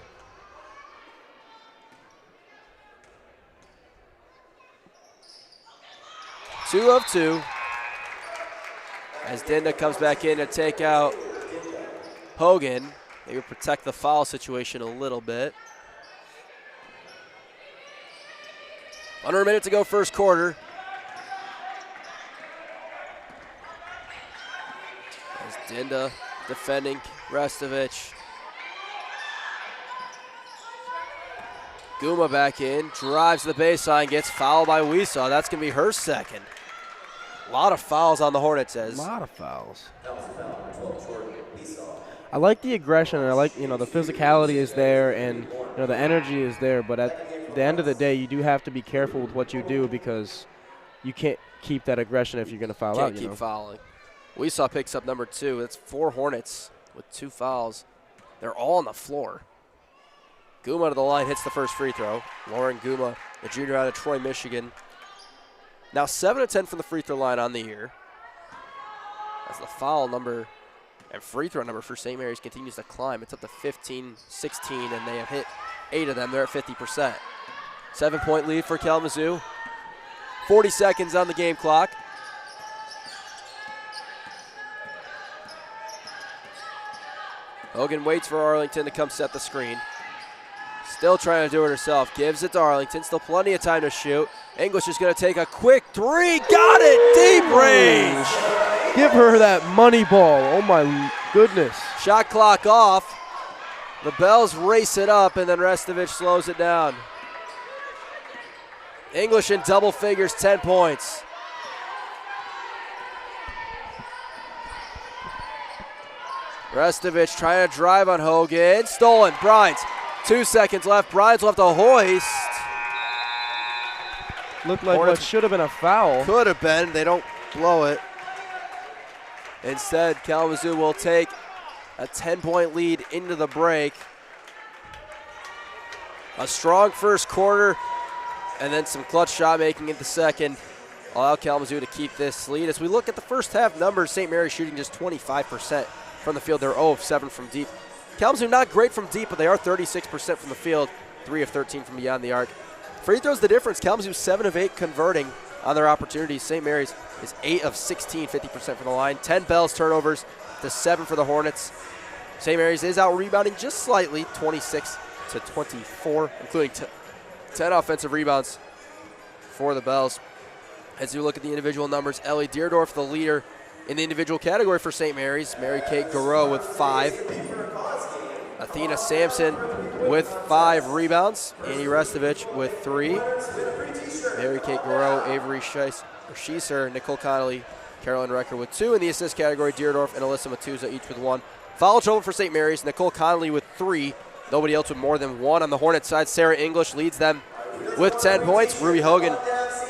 Two of 2. As Dinda comes back in to take out Hogan. Maybe protect the foul situation a little bit. Under a minute to go, first quarter. As Dinda defending Restovich. Guma back in, drives the baseline, gets fouled by Weesaw. That's going to be her second. A lot of fouls on the Hornets. A lot of fouls. I like the aggression, and I like, the physicality is there, and the energy is there. But the end of the day, you do have to be careful with what you do because you can't keep that aggression if you're going to foul out. Can't keep fouling. We saw picks up number 2. That's 4 Hornets with 2 fouls. They're all on the floor. Guma to the line, hits the first free throw. Lauren Guma, the junior out of Troy, Michigan. Now 7 of 10 from the free throw line on the year. As the foul number and free throw number for St. Mary's continues to climb. It's up to 15, 16, and they have hit 8 of them. They're at 50%. 7-point lead for Kalamazoo. 40 seconds on the game clock. Hogan waits for Arlington to come set the screen. Still trying to do it herself. Gives it to Arlington. Still plenty of time to shoot. English is going to take a quick 3. Got it! Deep range! Give her that money ball. Oh, my goodness. Shot clock off. The Bells race it up, and then Restovich slows it down. English in double figures, 10 points. Restovich trying to drive on Hogan. Stolen. Brines. 2 seconds left. Brines left a hoist. Looked like what should have been a foul. Could have been. They don't blow it. Instead, Kalamazoo will take a 10-point lead into the break. A strong first quarter, and then some clutch shot making in the second. Allow Kalamazoo to keep this lead. As we look at the first half numbers, St. Mary's shooting just 25% from the field. They're 0 of 7 from deep. Kalamazoo not great from deep, but they are 36% from the field, 3 of 13 from beyond the arc. Free throws the difference. Kalamazoo 7 of 8 converting on their opportunities. St. Mary's is 8 of 16, 50% from the line. 10 Bells turnovers to 7 for the Hornets. St. Mary's is out rebounding just slightly, 26 to 24, including 10 offensive rebounds for the Bells. As you look at the individual numbers, Ellie Deerdorf, the leader in the individual category for St. Mary's. Mary Kate Garreau with 5. Athena Sampson with 5 rebounds. Annie Restovich with 3. Mary Kate Garreau, Avery Schieser, Nicole Connolly, Carolyn Recker with 2. In the assist category, Deerdorf and Alyssa Matuza each with 1. Foul trouble for St. Mary's. Nicole Connolly with 3. Nobody else with more than 1 on the Hornets side. Sarah English leads them with 10 points. Ruby Hogan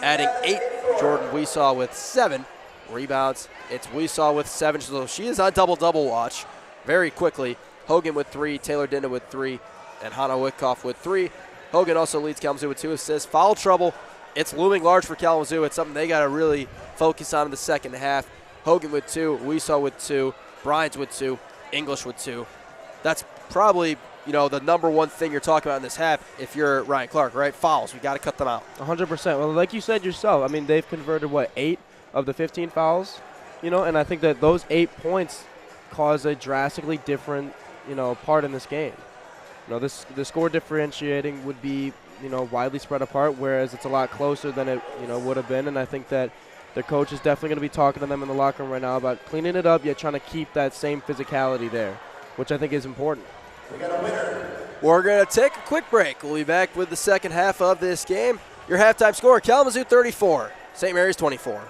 adding 8. Jordan Weesaw with 7 rebounds. It's Weesaw with 7, so she is on double-double watch very quickly. Hogan with 3, Taylor Dinda with 3, and Hannah Witkoff with 3. Hogan also leads Kalamazoo with 2 assists. Foul trouble, it's looming large for Kalamazoo. It's something they got to really focus on in the second half. Hogan with 2, Weesaw with 2, Bryans with 2, English with 2. That's probably, the number one thing you're talking about in this half if you're Ryan Clark, right? Fouls, we got to cut them out. 100%. Well, like you said yourself, they've converted, 8 of the 15 fouls? And I think that those 8 points cause a drastically different, part in this game. The score differentiating would be, widely spread apart, whereas it's a lot closer than it, would have been. And I think that the coach is definitely going to be talking to them in the locker room right now about cleaning it up, yet trying to keep that same physicality there, which I think is important. We're going to take a quick break. We'll be back with the second half of this game. Your halftime score, Kalamazoo 34, St. Mary's 24.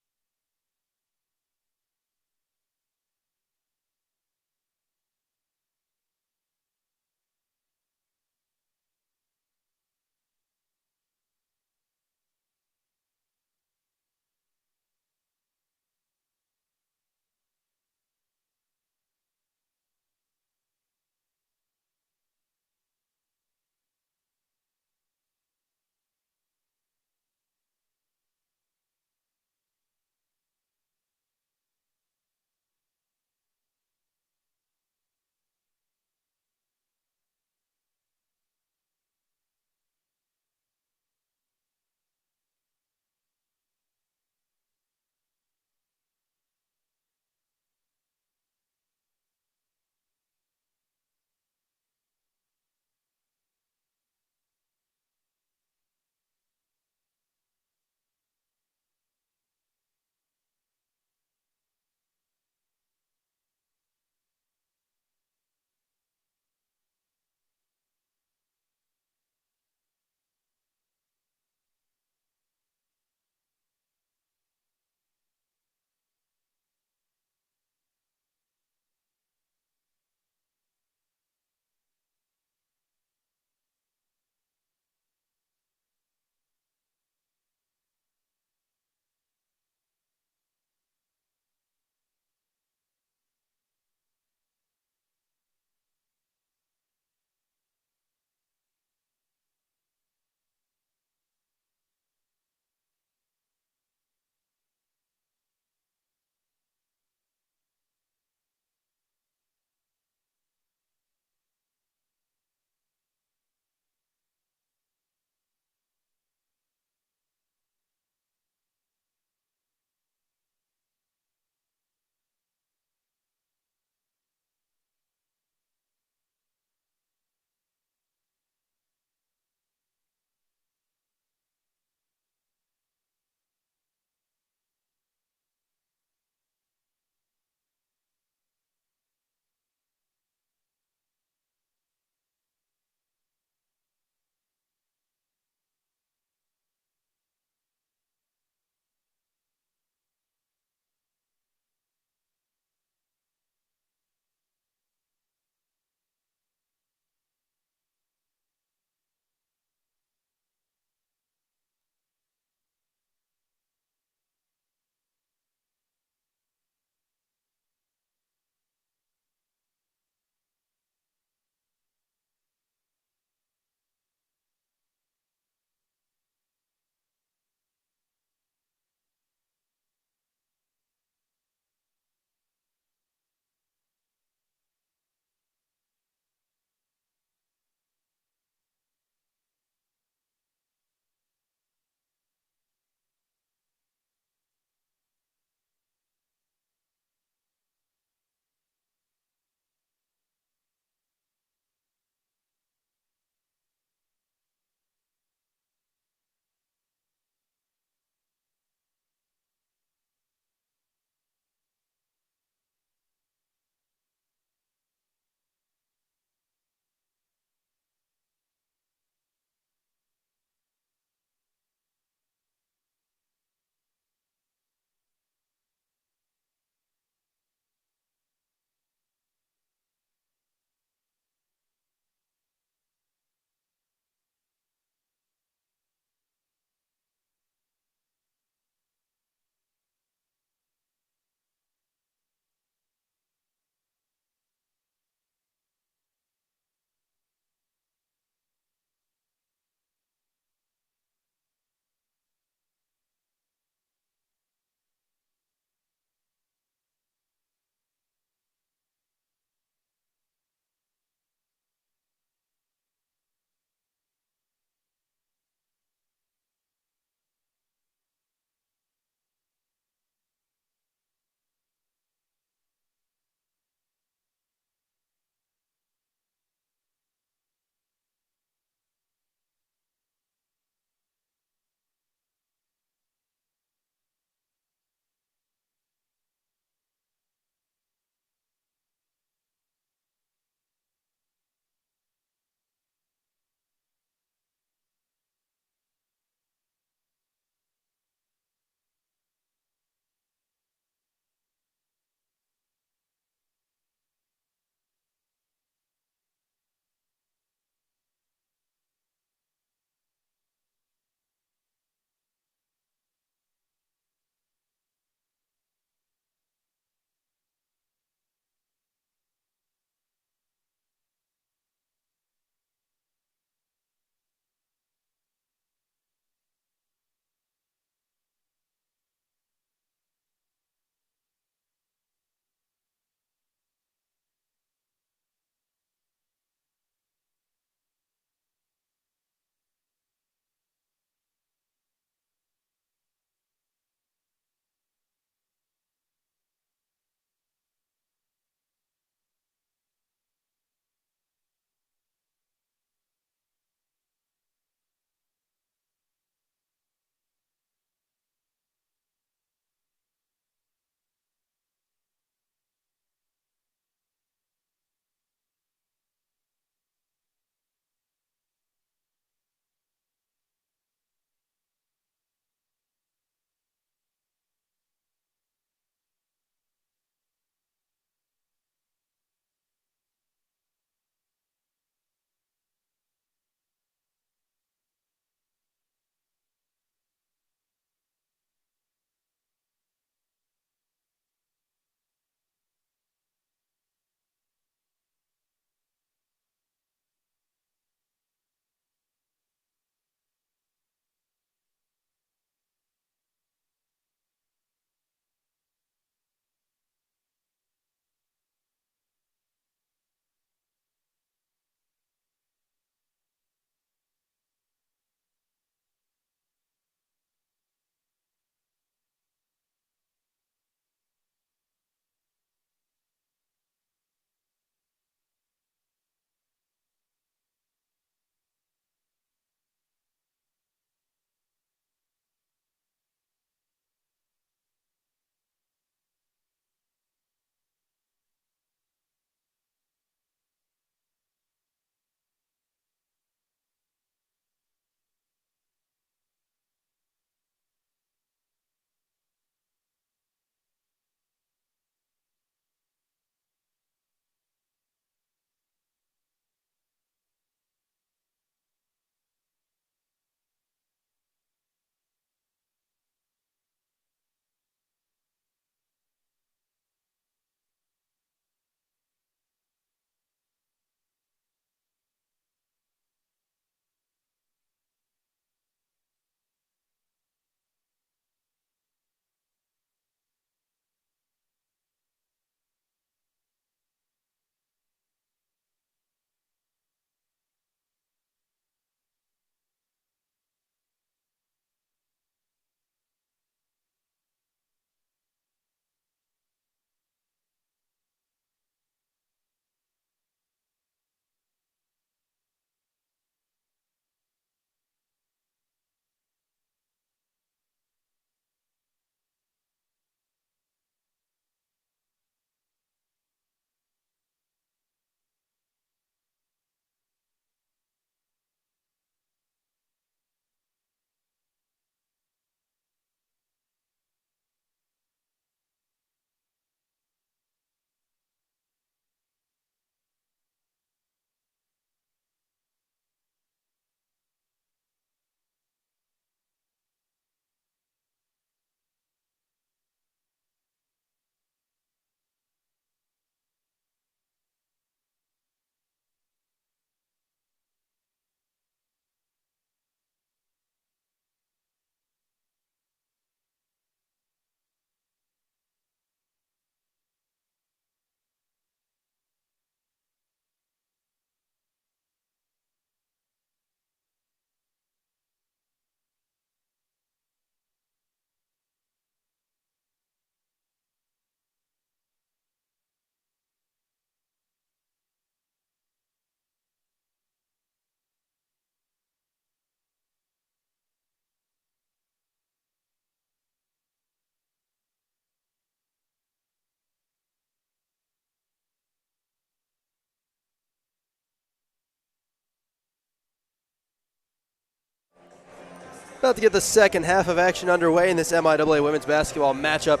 About to get the second half of action underway in this MIAA women's basketball matchup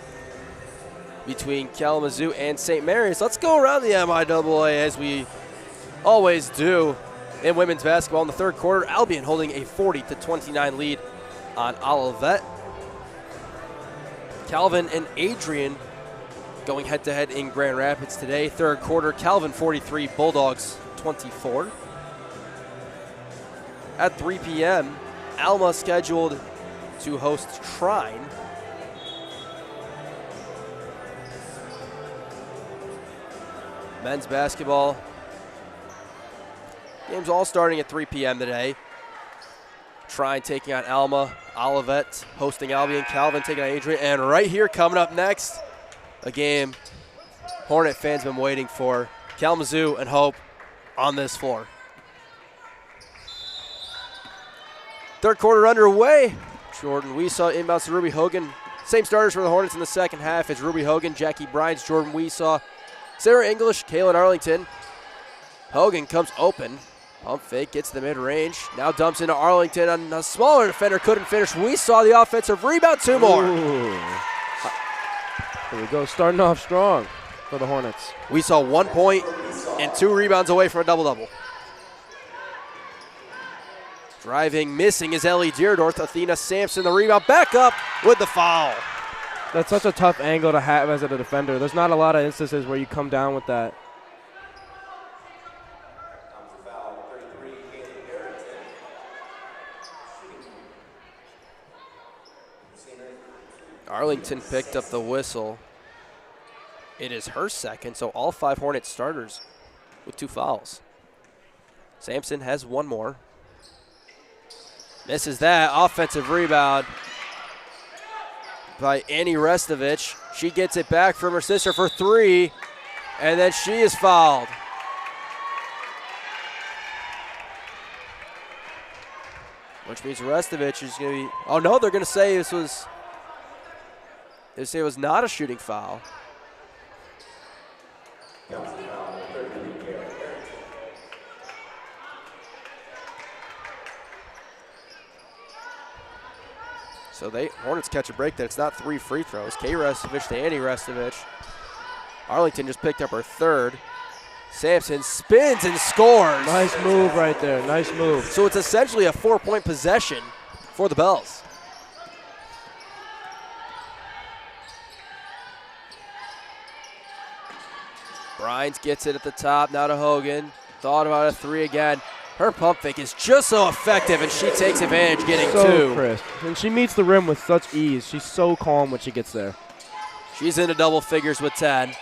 between Kalamazoo and St. Mary's. Let's go around the MIAA as we always do in women's basketball. In the third quarter, Albion holding a 40-29 lead on Olivet. Calvin and Adrian going head-to-head in Grand Rapids today. Third quarter, Calvin 43, Bulldogs 24. At 3 p.m., Alma scheduled to host Trine. Men's basketball games all starting at 3 p.m. today. Trine taking on Alma, Olivet hosting Albion, Calvin taking on Adrian, and right here coming up next, a game Hornet fans been waiting for. Kalamazoo and Hope on this floor. Third quarter underway. Jordan Weesaw inbounds to Ruby Hogan. Same starters for the Hornets in the second half. It's Ruby Hogan, Jackie Brines, Jordan Weesaw, Sarah English, Kaylin Arlington. Hogan comes open. Pump fake, gets the mid-range. Now dumps into Arlington on a smaller defender. Couldn't finish. Weesaw the offensive rebound. Two more. Ooh. Here we go. Starting off strong for the Hornets. Weesaw 1 point and 2 rebounds away from a double-double. Driving, missing is Ellie Deerdorf. Athena Sampson, the rebound, back up with the foul. That's such a tough angle to have as a defender. There's not a lot of instances where you come down with that. Arlington picked up the whistle. It is her second, so all 5 Hornets starters with 2 fouls. Sampson has 1 more. Misses that. Offensive rebound by Annie Restovich. She gets it back from her sister for 3, and then she is fouled. Which means Restovich is going to be, oh no, they're going to say this was, they say it was not a shooting foul. So Hornets catch a break that it's not 3 free throws. Kay Restovich to Annie Restovich. Arlington just picked up her 3rd. Sampson spins and scores. Nice move right there. Nice move. So it's essentially a 4-point possession for the Bells. Brines gets it at the top, now to Hogan. Thought about a 3 again. Her pump fake is just so effective, and she takes advantage, getting 2. So crisp. And she meets the rim with such ease. She's so calm when she gets there. She's into double figures with 10.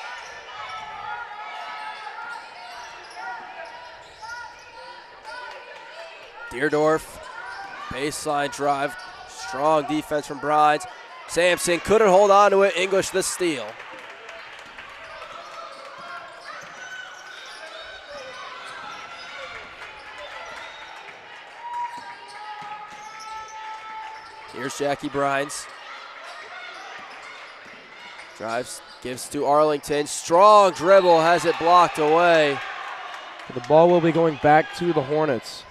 Deerdorf, baseline drive. Strong defense from Brines. Sampson couldn't hold on to it. English the steal. Here's Jackie Brines. Drives, gives to Arlington. Strong dribble, has it blocked away. The ball will be going back to the Hornets.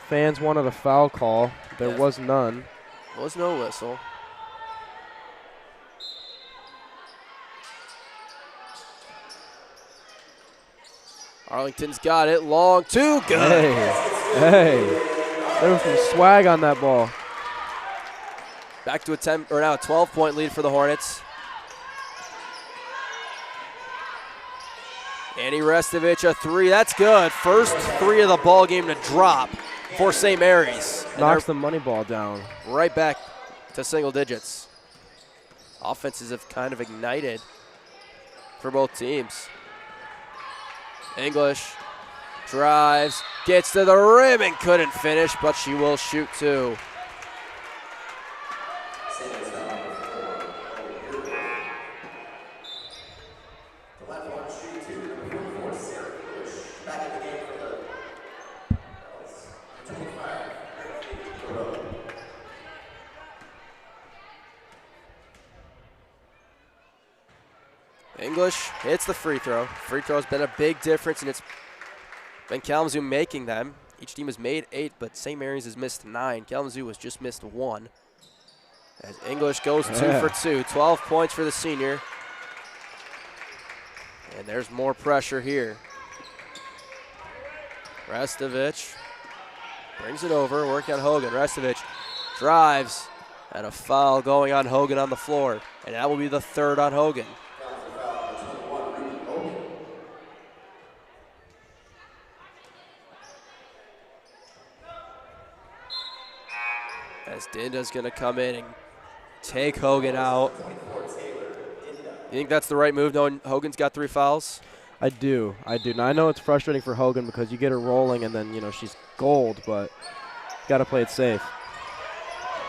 Fans wanted a foul call. There was none. Was no whistle. Arlington's got it. Long, 2, good. Hey, there was some swag on that ball. Back to a 12-point lead for the Hornets. Annie Restovich, a 3. That's good. First 3 of the ball game to drop for St. Mary's. Knocks the money ball down. Right back to single digits. Offenses have kind of ignited for both teams. English drives, gets to the rim and couldn't finish, but she will shoot 2. English hits the free throw. Free throw has been a big difference, and it's been Kalamazoo making them. Each team has made 8, but St. Mary's has missed 9. Kalamazoo has just missed 1. As English goes 2 for 2. 12 points for the senior. And there's more pressure here. Restovich brings it over, working on Hogan. Restovich drives, and a foul going on Hogan on the floor. And that will be the 3rd on Hogan. As Dinda's going to come in and take Hogan out. You think that's the right move, knowing Hogan's got 3 fouls? I do. Now, I know it's frustrating for Hogan because you get her rolling and then, she's gold, but got to play it safe.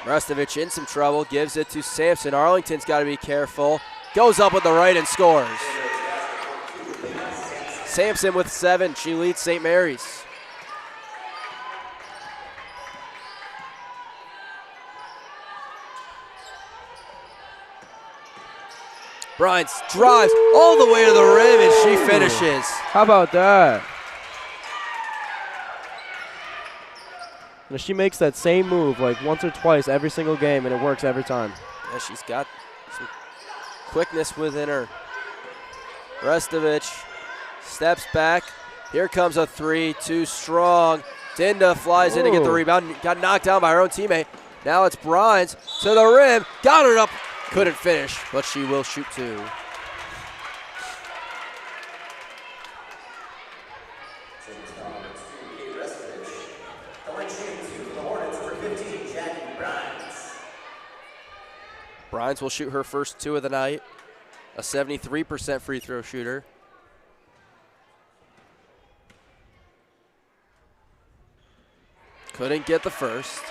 Restovich in some trouble, gives it to Sampson. Arlington's got to be careful. Goes up with the right and scores. Sampson with 7. She leads St. Mary's. Bryant drives all the way to the rim, and she finishes. How about that? She makes that same move like once or twice every single game, and it works every time. Yeah, she's got some quickness within her. Restovich steps back. Here comes a 3, too strong. Dinda flies in to get the rebound. Got knocked down by her own teammate. Now it's Bryant to the rim. Got it up. Couldn't finish, but she will shoot 2. Bryant will shoot her first 2 of the night. A 73% free throw shooter. Couldn't get the first.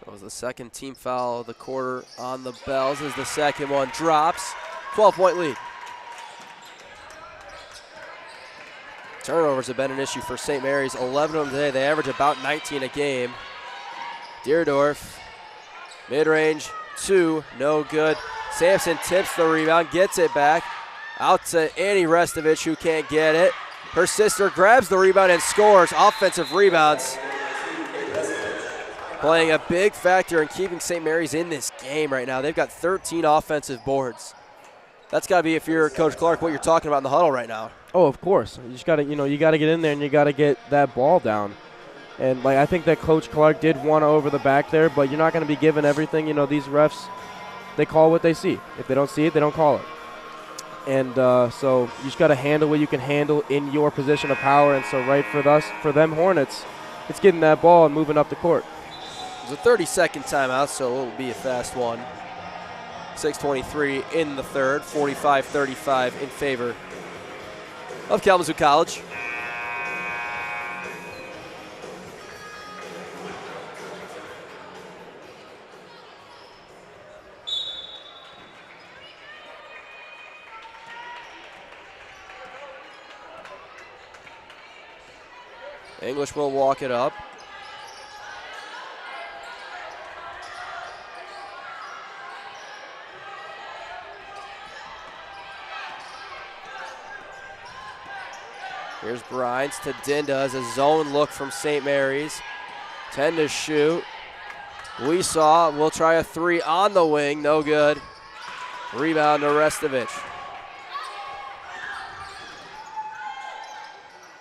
That was the second team foul of the quarter on the Bells as the second one drops. 12-point lead. Turnovers have been an issue for St. Mary's. 11 of them today. They average about 19 a game. Deerdorf, mid-range, 2, no good. Sampson tips the rebound, gets it back. Out to Annie Restovich, who can't get it. Her sister grabs the rebound and scores. Offensive rebounds. Playing a big factor in keeping St. Mary's in this game right now. They've got 13 offensive boards. That's got to be, if you're Coach Clark, what you're talking about in the huddle right now. Oh, of course. You just got to, you got to get in there and you got to get that ball down. And I think that Coach Clark did want to over the back there, but you're not going to be given everything. These refs, they call what they see. If they don't see it, they don't call it. And so you just got to handle what you can handle in your position of power. And so for them Hornets, it's getting that ball and moving up the court. It's a 30-second timeout, so it'll be a fast one. 6:23 in the third, 45-35 in favor of Kalamazoo College. English will walk it up. Here's Bryant to Dinda as a zone look from St. Mary's. 10 to shoot. We saw, we'll try a 3 on the wing, no good. Rebound to Restovich.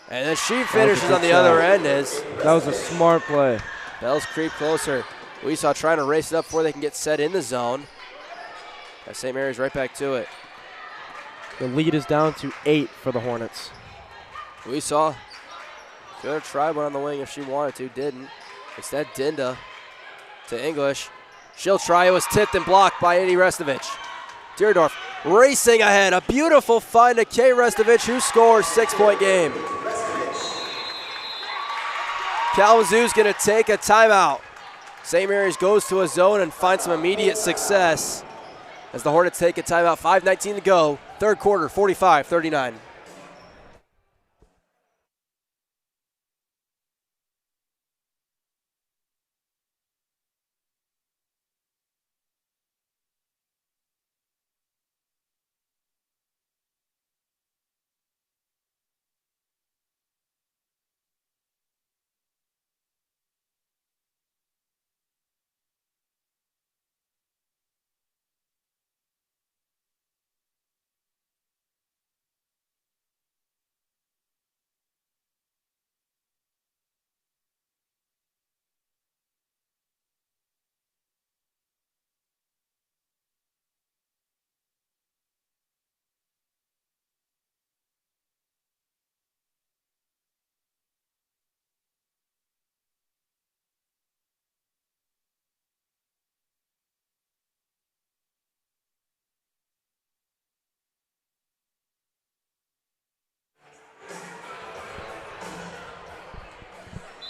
And then she finishes on the other end. That was a smart play. Bells creep closer. We saw trying to race it up before they can get set in the zone. And St. Mary's right back to it. The lead is down to 8 for the Hornets. We saw could have tried one on the wing if she wanted to, didn't. Instead, Dinda to English. She'll try. It was tipped and blocked by Annie Restovich. Deerdorf racing ahead. A beautiful find to Kay Restovich, who scores. 6-point game. Kalamazoo's going to take a timeout. St. Mary's goes to a zone and finds some immediate success as the Hornets take a timeout. 5:19 to go. Third quarter, 45-39.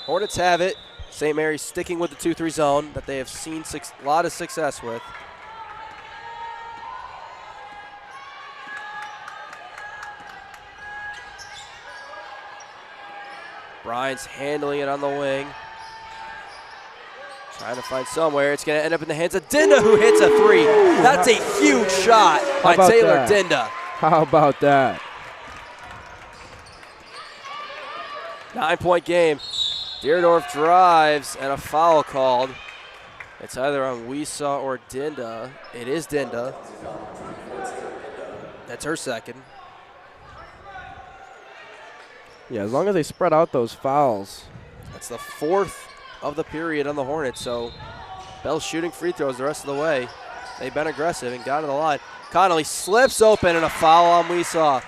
Hornets have it. St. Mary's sticking with the 2-3 zone that they have seen a lot of success with. Bryan's handling it on the wing. Trying to find somewhere. It's going to end up in the hands of Dinda, who hits a 3. That's a huge shot by Taylor Dinda. How about that? 9-point game. Deerdorf drives and a foul called. It's either on Weesaw or Dinda. It is Dinda. That's her second. Yeah, as long as they spread out those fouls. That's the 4th of the period on the Hornets, so Bell's shooting free throws the rest of the way. They've been aggressive and got to the line. Connolly slips open and a foul on Weesaw.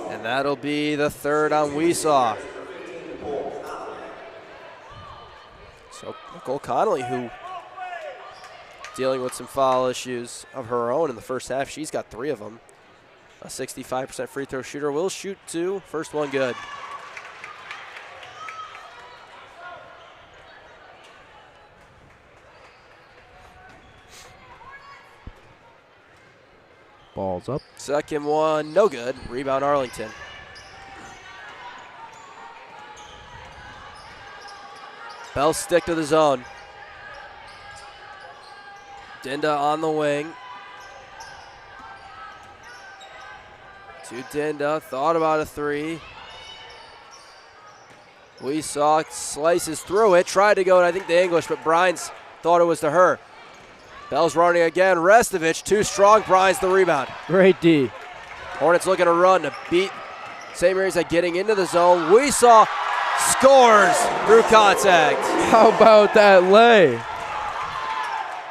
And that'll be the 3rd on Weesaw. So Nicole Connolly, who dealing with some foul issues of her own in the first half, she's got 3 of them. A 65% free throw shooter, will shoot 2. First one good. Ball's up. Second one, no good. Rebound Arlington. Bell stick to the zone. Dinda on the wing. To Dinda, thought about a 3. Weesaw slices through it, tried to go, I think, to English, but Bryan's thought it was to her. Bell's running again. Restovich, too strong. Bryan's the rebound. Great D. Hornets looking to run to beat St. Mary's at getting into the zone. Weesaw scores through contact. How about that lay?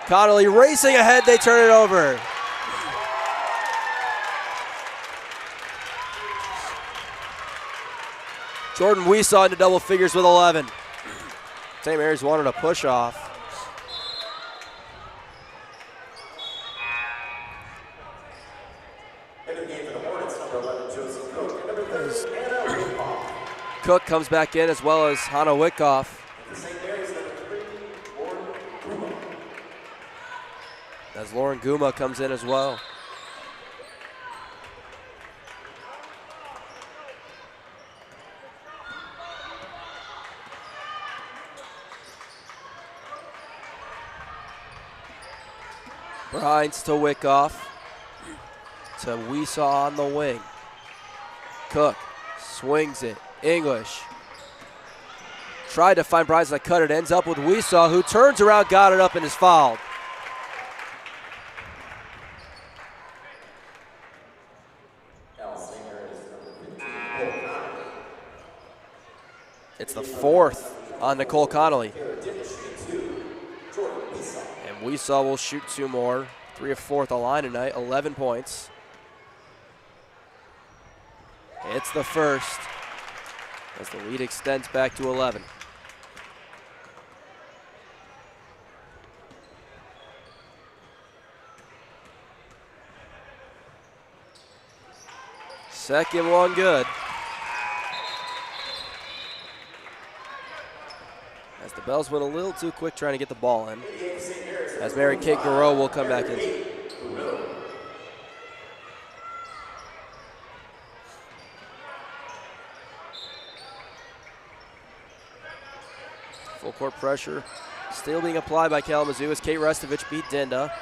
Connolly racing ahead. They turn it over. Jordan Weesaw into double figures with 11. St. Mary's wanted a push off. Cook comes back in as well as Hannah Wickoff. As Lauren Guma comes in as well. Brines to Wickoff. To Weesaw on the wing. Cook swings it. English tried to find Brines to cut it. Ends up with Weesaw, who turns around, got it up, and is fouled. It's the 4th on Nicole Connolly. And Weesaw will shoot 2 more. 3 of 4 at the line tonight, 11 points. It's the 1st as the lead extends back to 11. Second one good. As the Bells went a little too quick trying to get the ball in. As Mary Kate Garreau will come back in. Full court pressure still being applied by Kalamazoo as Kate Restovich beat Dinda.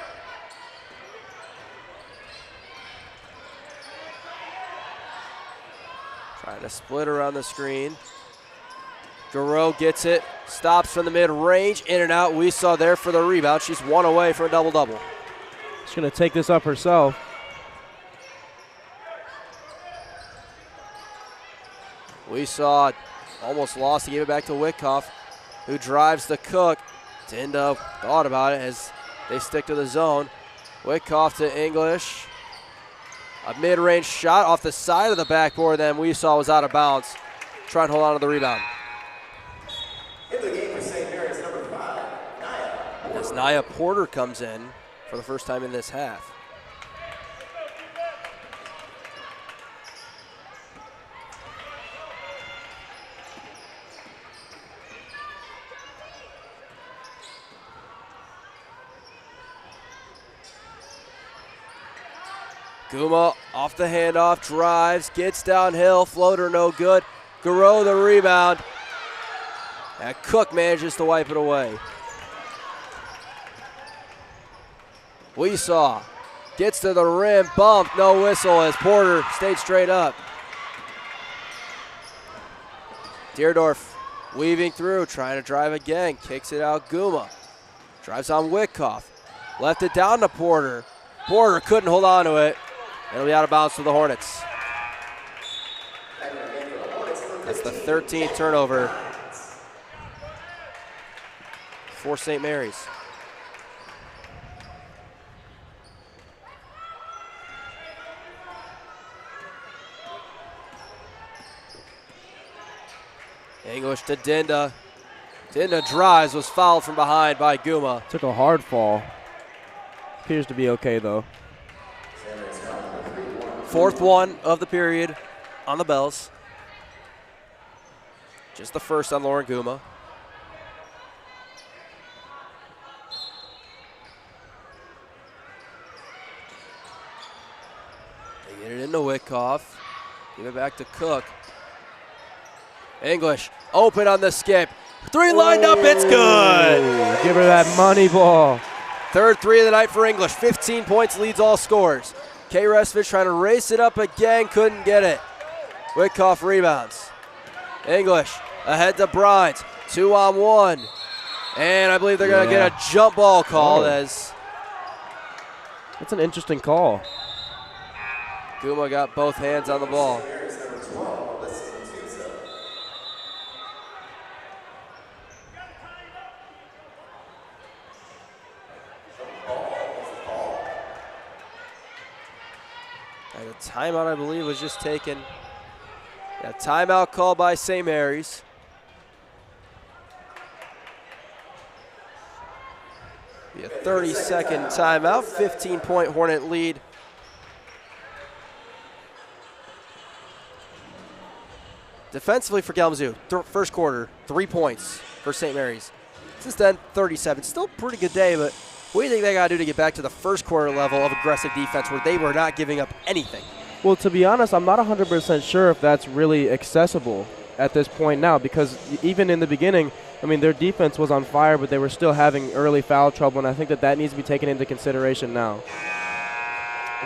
Trying to split around the screen. Garreau gets it, stops from the mid-range, in and out. We saw there for the rebound. She's 1 away for a double-double. She's going to take this up herself. We saw almost lost to give it back to Wickoff, who drives to Cook. Dinda thought about it as they stick to the zone. Wickoff to English. A mid-range shot off the side of the backboard, then we saw was out of bounds. Trying to hold on to the rebound. In the game for St. Mary's, number 5, Naya. As Naya Porter comes in for the first time in this half. Guma off the handoff, drives, gets downhill, floater no good. Garreau the rebound. And Cook manages to wipe it away. Weesaw gets to the rim, bump, no whistle as Porter stayed straight up. Deerdorf weaving through, trying to drive again, kicks it out Guma. Drives on Witkoff, left it down to Porter. Porter couldn't hold on to it. It'll be out of bounds for the Hornets. That's the 13th turnover for St. Mary's. English to Dinda. Dinda drives, was fouled from behind by Guma. Took a hard fall. Appears to be okay, though. Fourth one of the period on the bells. Just the first on Lauren Guma. They get it into Witkoff. Give it back to Cook. English open on the skip. Three lined up, it's good. Give her that money ball. Third three of the night for English. 15 points, leads all scores. Kay Resvich trying to race it up again, couldn't get it. Witkoff rebounds. English ahead to Brines. 2-on-1. And I believe they're going to get a jump ball called as that's an interesting call. Guma got both hands on the ball. And a timeout, I believe, was just taken. A timeout call by St. Mary's. Be a 30-second timeout, 15-point Hornet lead. Defensively for Kalamazoo, first quarter, 3 points for St. Mary's. Since then, 37. Still a pretty good day, but what do you think they got to do to get back to the first quarter level of aggressive defense where they were not giving up anything? Well, to be honest, I'm not 100% sure if that's really accessible at this point now, because even in the beginning, I mean, their defense was on fire, but they were still having early foul trouble, and I think that needs to be taken into consideration now.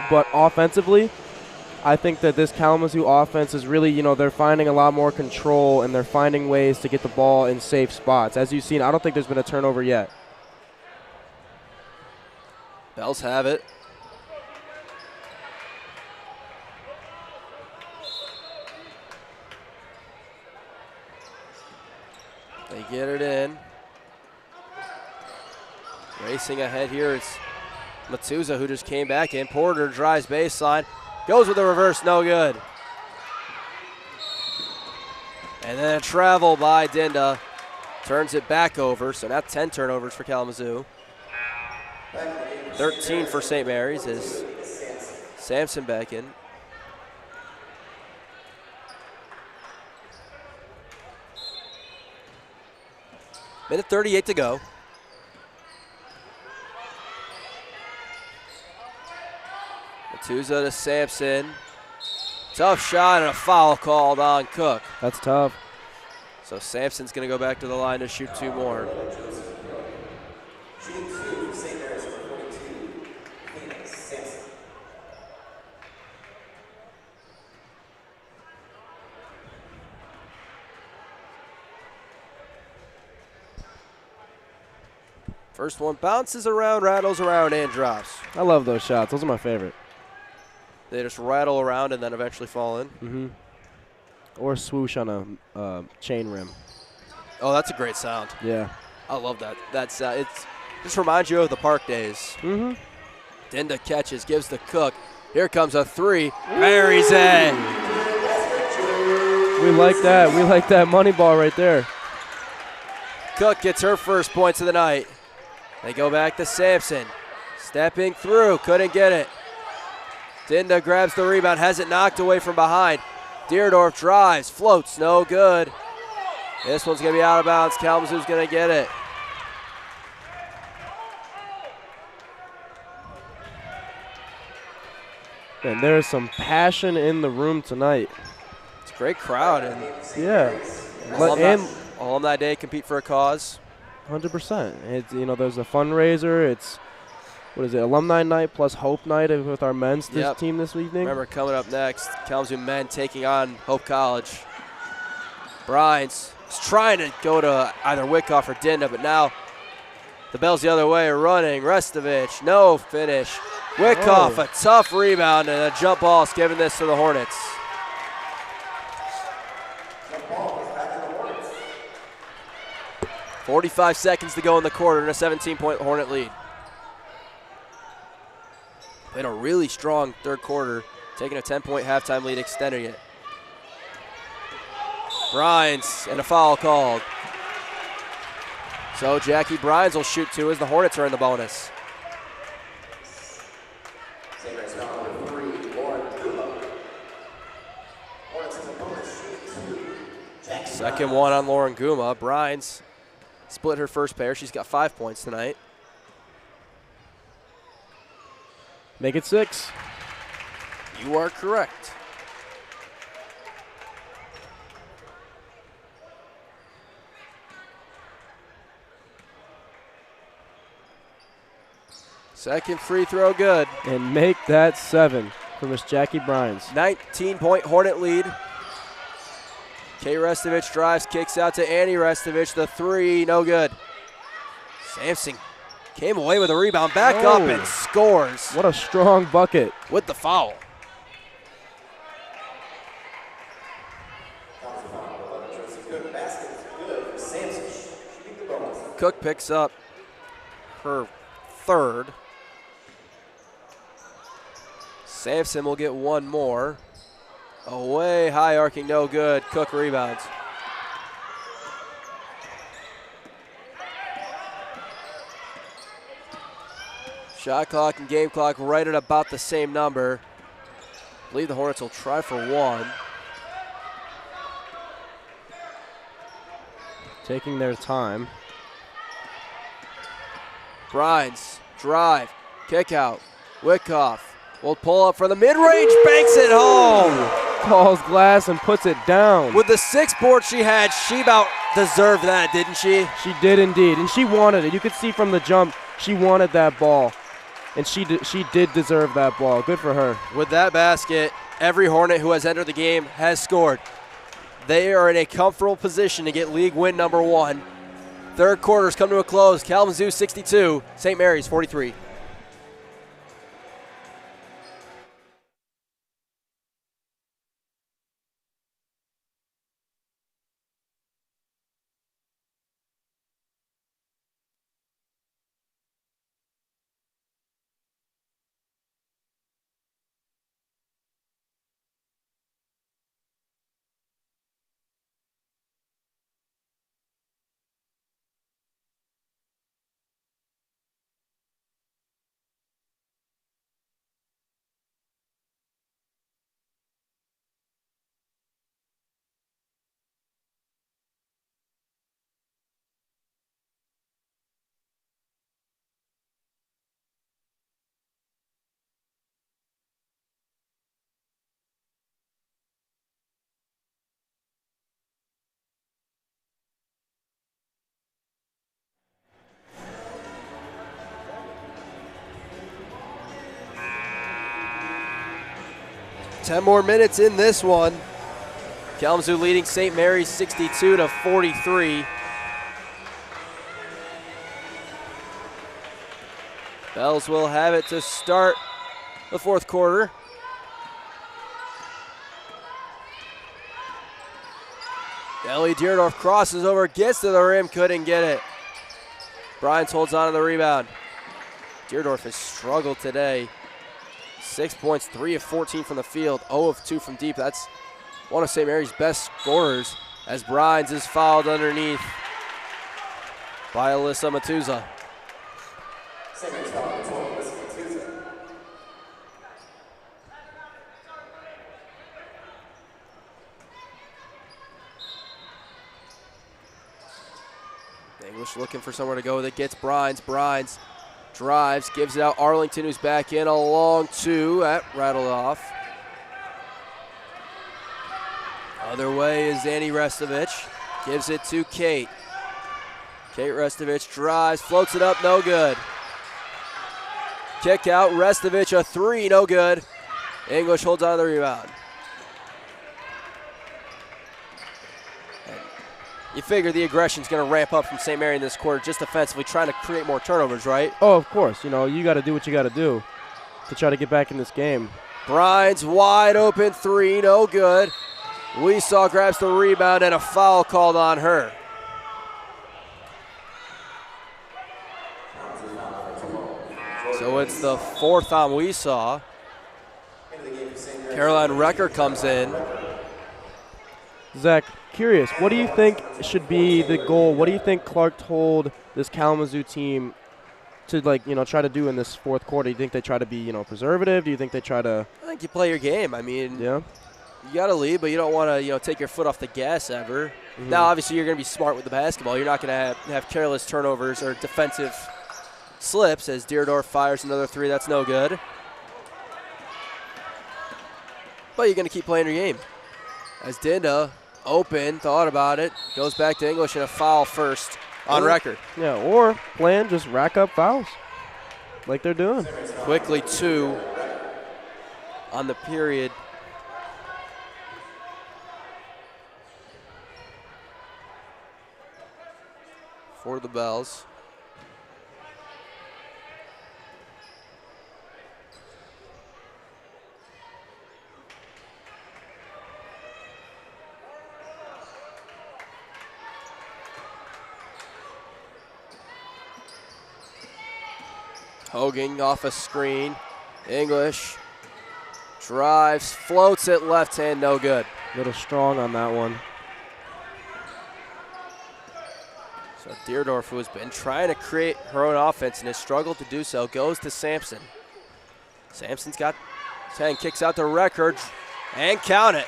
But offensively, I think that this Kalamazoo offense is really, they're finding a lot more control, and they're finding ways to get the ball in safe spots. As you've seen, I don't think there's been a turnover yet. Bells have it. They get it in. Racing ahead here is Matuza, who just came back in. Porter drives baseline. Goes with the reverse, no good. And then a travel by Dinda. Turns it back over, so now 10 turnovers for Kalamazoo. 13 for St. Mary's is Sampson back in. Minute 38 to go. Matuza to Sampson. Tough shot and a foul called on Cook. That's tough. So Sampson's going to go back to the line to shoot two more. Shooting two, St. Mary's number 42, Phoenix Sampson. First one bounces around, rattles around, and drops. I love those shots. Those are my favorite. They just rattle around and then eventually fall in. Mm-hmm. Or swoosh on a chain rim. Oh, that's a great sound. Yeah. I love that. That's it just reminds you of the Park days. Mm-hmm. Dinda catches, gives to Cook. Here comes a three. Buries it. We like that. We like that money ball right there. Cook gets her first points of the night. They go back to Sampson. Stepping through, couldn't get it. Dinda grabs the rebound, has it knocked away from behind. Deerdorf drives, floats, no good. This one's going to be out of bounds. Kalamazoo's going to get it. And there's some passion in the room tonight. It's a great crowd. And Yeah. Alumni Day, compete for a cause. 100%. It's, you know, there's a fundraiser. It's, what is it, Alumni Night plus Hope Night with our men's team this evening. Remember, coming up next, Kalamazoo men taking on Hope College. Bryans is trying to go to either Wyckoff or Dinda, but now the bell's the other way, running. Restovich, no finish. Wyckoff, a tough rebound, and a jump ball is giving this to the Hornets. 45 seconds to go in the quarter and a 17-point Hornet lead. Played a really strong third quarter, taking a 10-point halftime lead, extending it. Bryans and a foul called. So Jackie Bryans will shoot two as the Hornets are in the bonus. Second one on Lauren Guma. Bryans split her first pair. She's got 5 points tonight. Make it 6. You are correct. Second free throw good. And make that 7 for Miss Jackie Bryans. 19-point Hornet lead. Kay Restovich drives, kicks out to Annie Restovich. The three, no good. Sampson came away with a rebound, back up and scores. What a strong bucket. With the foul. Cook picks up her third. Sampson will get one more. Away, high arcing, no good. Cook rebounds. Shot clock and game clock right at about the same number. I believe the Hornets will try for one. Taking their time. Bryans, drive, kick out. Wyckoff will pull up for the mid-range, banks it home. Calls glass and puts it down. With the 6 boards she had, she about deserved that, didn't she? She did indeed, and she wanted it. You could see from the jump, she wanted that ball, and she did deserve that ball. Good for her. With that basket, every Hornet who has entered the game has scored. They are in a comfortable position to get league win number 1. Third quarter's come to a close. Kalamazoo 62, St. Mary's 43. Ten more minutes in this one. Kalamazoo leading St. Mary's 62-43. Bells will have it to start the fourth quarter. Ellie Deerdorf crosses over, gets to the rim, couldn't get it. Bryans holds on to the rebound. Deerdorf has struggled today. 6 points, 3 of 14 from the field, 0 of 2 from deep. That's one of St. Mary's best scorers as Bryans is fouled underneath by Alyssa Matuza. St. Mary's foul on 12, Alyssa Matuza. English looking for somewhere to go that gets Bryans. Bryans drives, gives it out. Arlington, who's back in, a long two. That rattled off. Other way is Annie Restovich. Gives it to Kate. Kate Restovich drives, floats it up, no good. Kick out, Restovich, a three, no good. English holds on to the rebound. You figure the aggression's going to ramp up from St. Mary in this quarter, just defensively, trying to create more turnovers, right? Oh, of course. You know, you got to do what you got to do to try to get back in this game. Brines wide open three, no good. Weesaw grabs the rebound and a foul called on her. So it's the fourth on Weesaw. Caroline Recker comes in. Zach, curious, what do you think should be the goal? What do you think Clark told this Kalamazoo team to, like, you know, try to do in this fourth quarter? Do you think they try to be, you know, preservative? Do you think they try to? I think you play your game. I mean, yeah, you got to lead, but you don't want to, you know, take your foot off the gas ever. Now, obviously, you're going to be smart with the basketball. You're not going to have careless turnovers or defensive slips as Deerdorf fires another three. That's no good. But you're going to keep playing your game. As Dinda, open, thought about it, goes back to English and a foul first on record. Yeah, or plan, just rack up fouls like they're doing. Quickly two on the period. For the Bells. Hogan off a screen. English drives, floats it left hand, no good. A little strong on that one. So Deerdorf, who has been trying to create her own offense and has struggled to do so, goes to Sampson. Sampson's got 10, kicks out the record, and count it.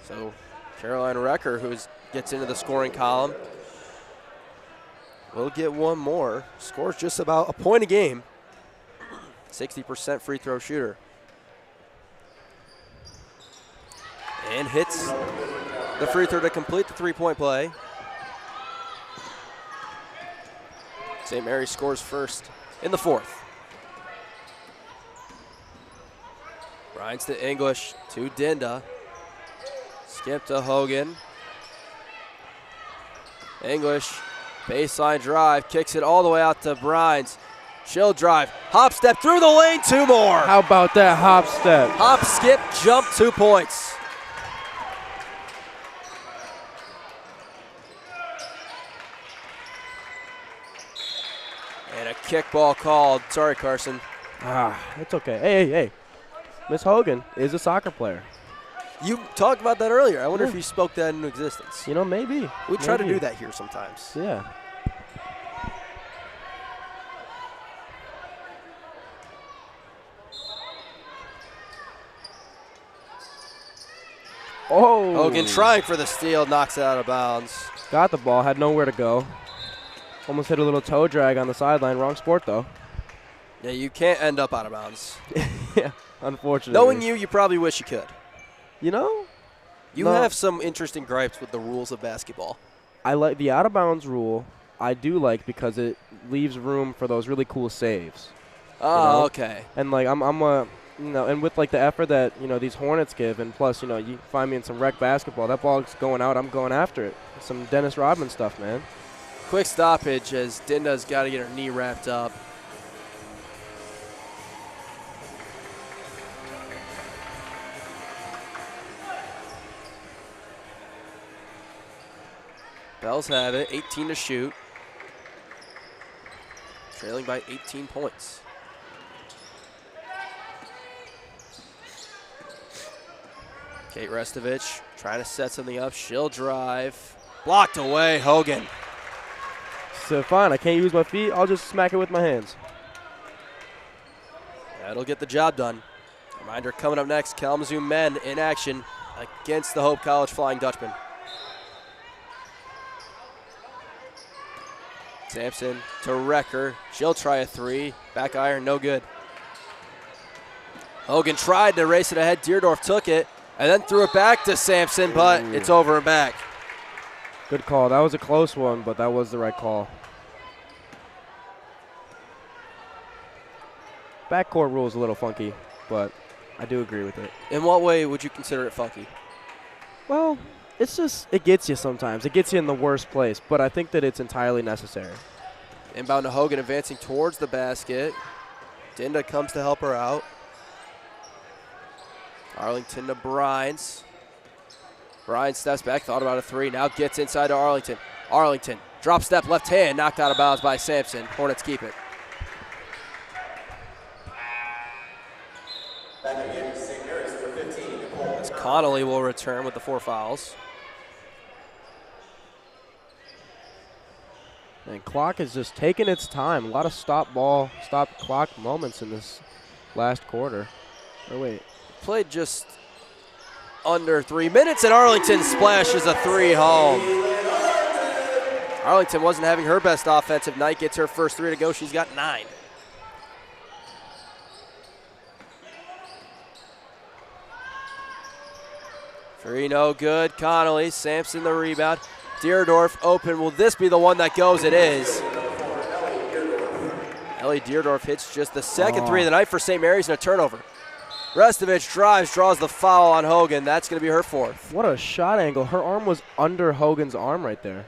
So Caroline Recker, who gets into the scoring column, will get one more. Scores just about a point a game. 60% free throw shooter. And hits the free throw to complete the three-point play. St. Mary scores first in the fourth. Brines to English, to Dinda. Skip to Hogan. English, baseline drive, kicks it all the way out to Brines. She'll drive, hop step through the lane, two more. How about that hop step? Hop, skip, jump, 2 points. And a kickball called. Sorry, Carson. It's okay. Hey. Miss Hogan is a soccer player. You talked about that earlier. I wonder if you spoke that into existence. You know, maybe. We try to do that here sometimes. Yeah. Oh. Hogan trying for the steal, knocks it out of bounds. Got the ball, had nowhere to go. Almost hit a little toe drag on the sideline. Wrong sport, though. Yeah, you can't end up out of bounds. Yeah, unfortunately. Knowing you probably wish you could. You know? You have some interesting gripes with the rules of basketball. I like the out-of-bounds rule. I do like because it leaves room for those really cool saves. Oh, okay. And like I'm a, you know, and with like the effort that, you know, these Hornets give, and plus, you know, you find me in some rec basketball. That ball's going out. I'm going after it. Some Dennis Rodman stuff, man. Quick stoppage as Dinda's got to get her knee wrapped up. Bells have it, 18 to shoot. Trailing by 18 points. Kate Restovich trying to set something up. She'll drive. Blocked away, Hogan. So fine, I can't use my feet. I'll just smack it with my hands. That'll get the job done. Reminder coming up next, Kalamazoo men in action against the Hope College Flying Dutchman. Sampson to Recker. She'll try a three. Back iron, no good. Hogan tried to race it ahead. Deerdorf took it and then threw it back to Sampson, but it's over and back. Good call. That was a close one, but that was the right call. Backcourt rule is a little funky, but I do agree with it. In what way would you consider it funky? Well, it's just, it gets you sometimes. It gets you in the worst place, but I think that it's entirely necessary. Inbound to Hogan, advancing towards the basket. Dinda comes to help her out. Arlington to Brines. Brines steps back, thought about a three, now gets inside to Arlington. Arlington, drop step, left hand, knocked out of bounds by Sampson. Hornets keep it. Back again, St. Mary's number 15, Nicole. As Connolly will return with the 4 fouls. And clock is just taking its time. A lot of stop clock moments in this last quarter. Oh, wait. Played just under 3 minutes, and Arlington splashes a three home. Arlington wasn't having her best offensive night. Gets her first three to go. She's got 9. Three no good. Connolly, Sampson the rebound. Deerdorf open. Will this be the one that goes? It is. Ellie Deerdorf hits just the second three of the night for St. Mary's and a turnover. Restovich drives, draws the foul on Hogan. That's going to be her 4th. What a shot angle. Her arm was under Hogan's arm right there.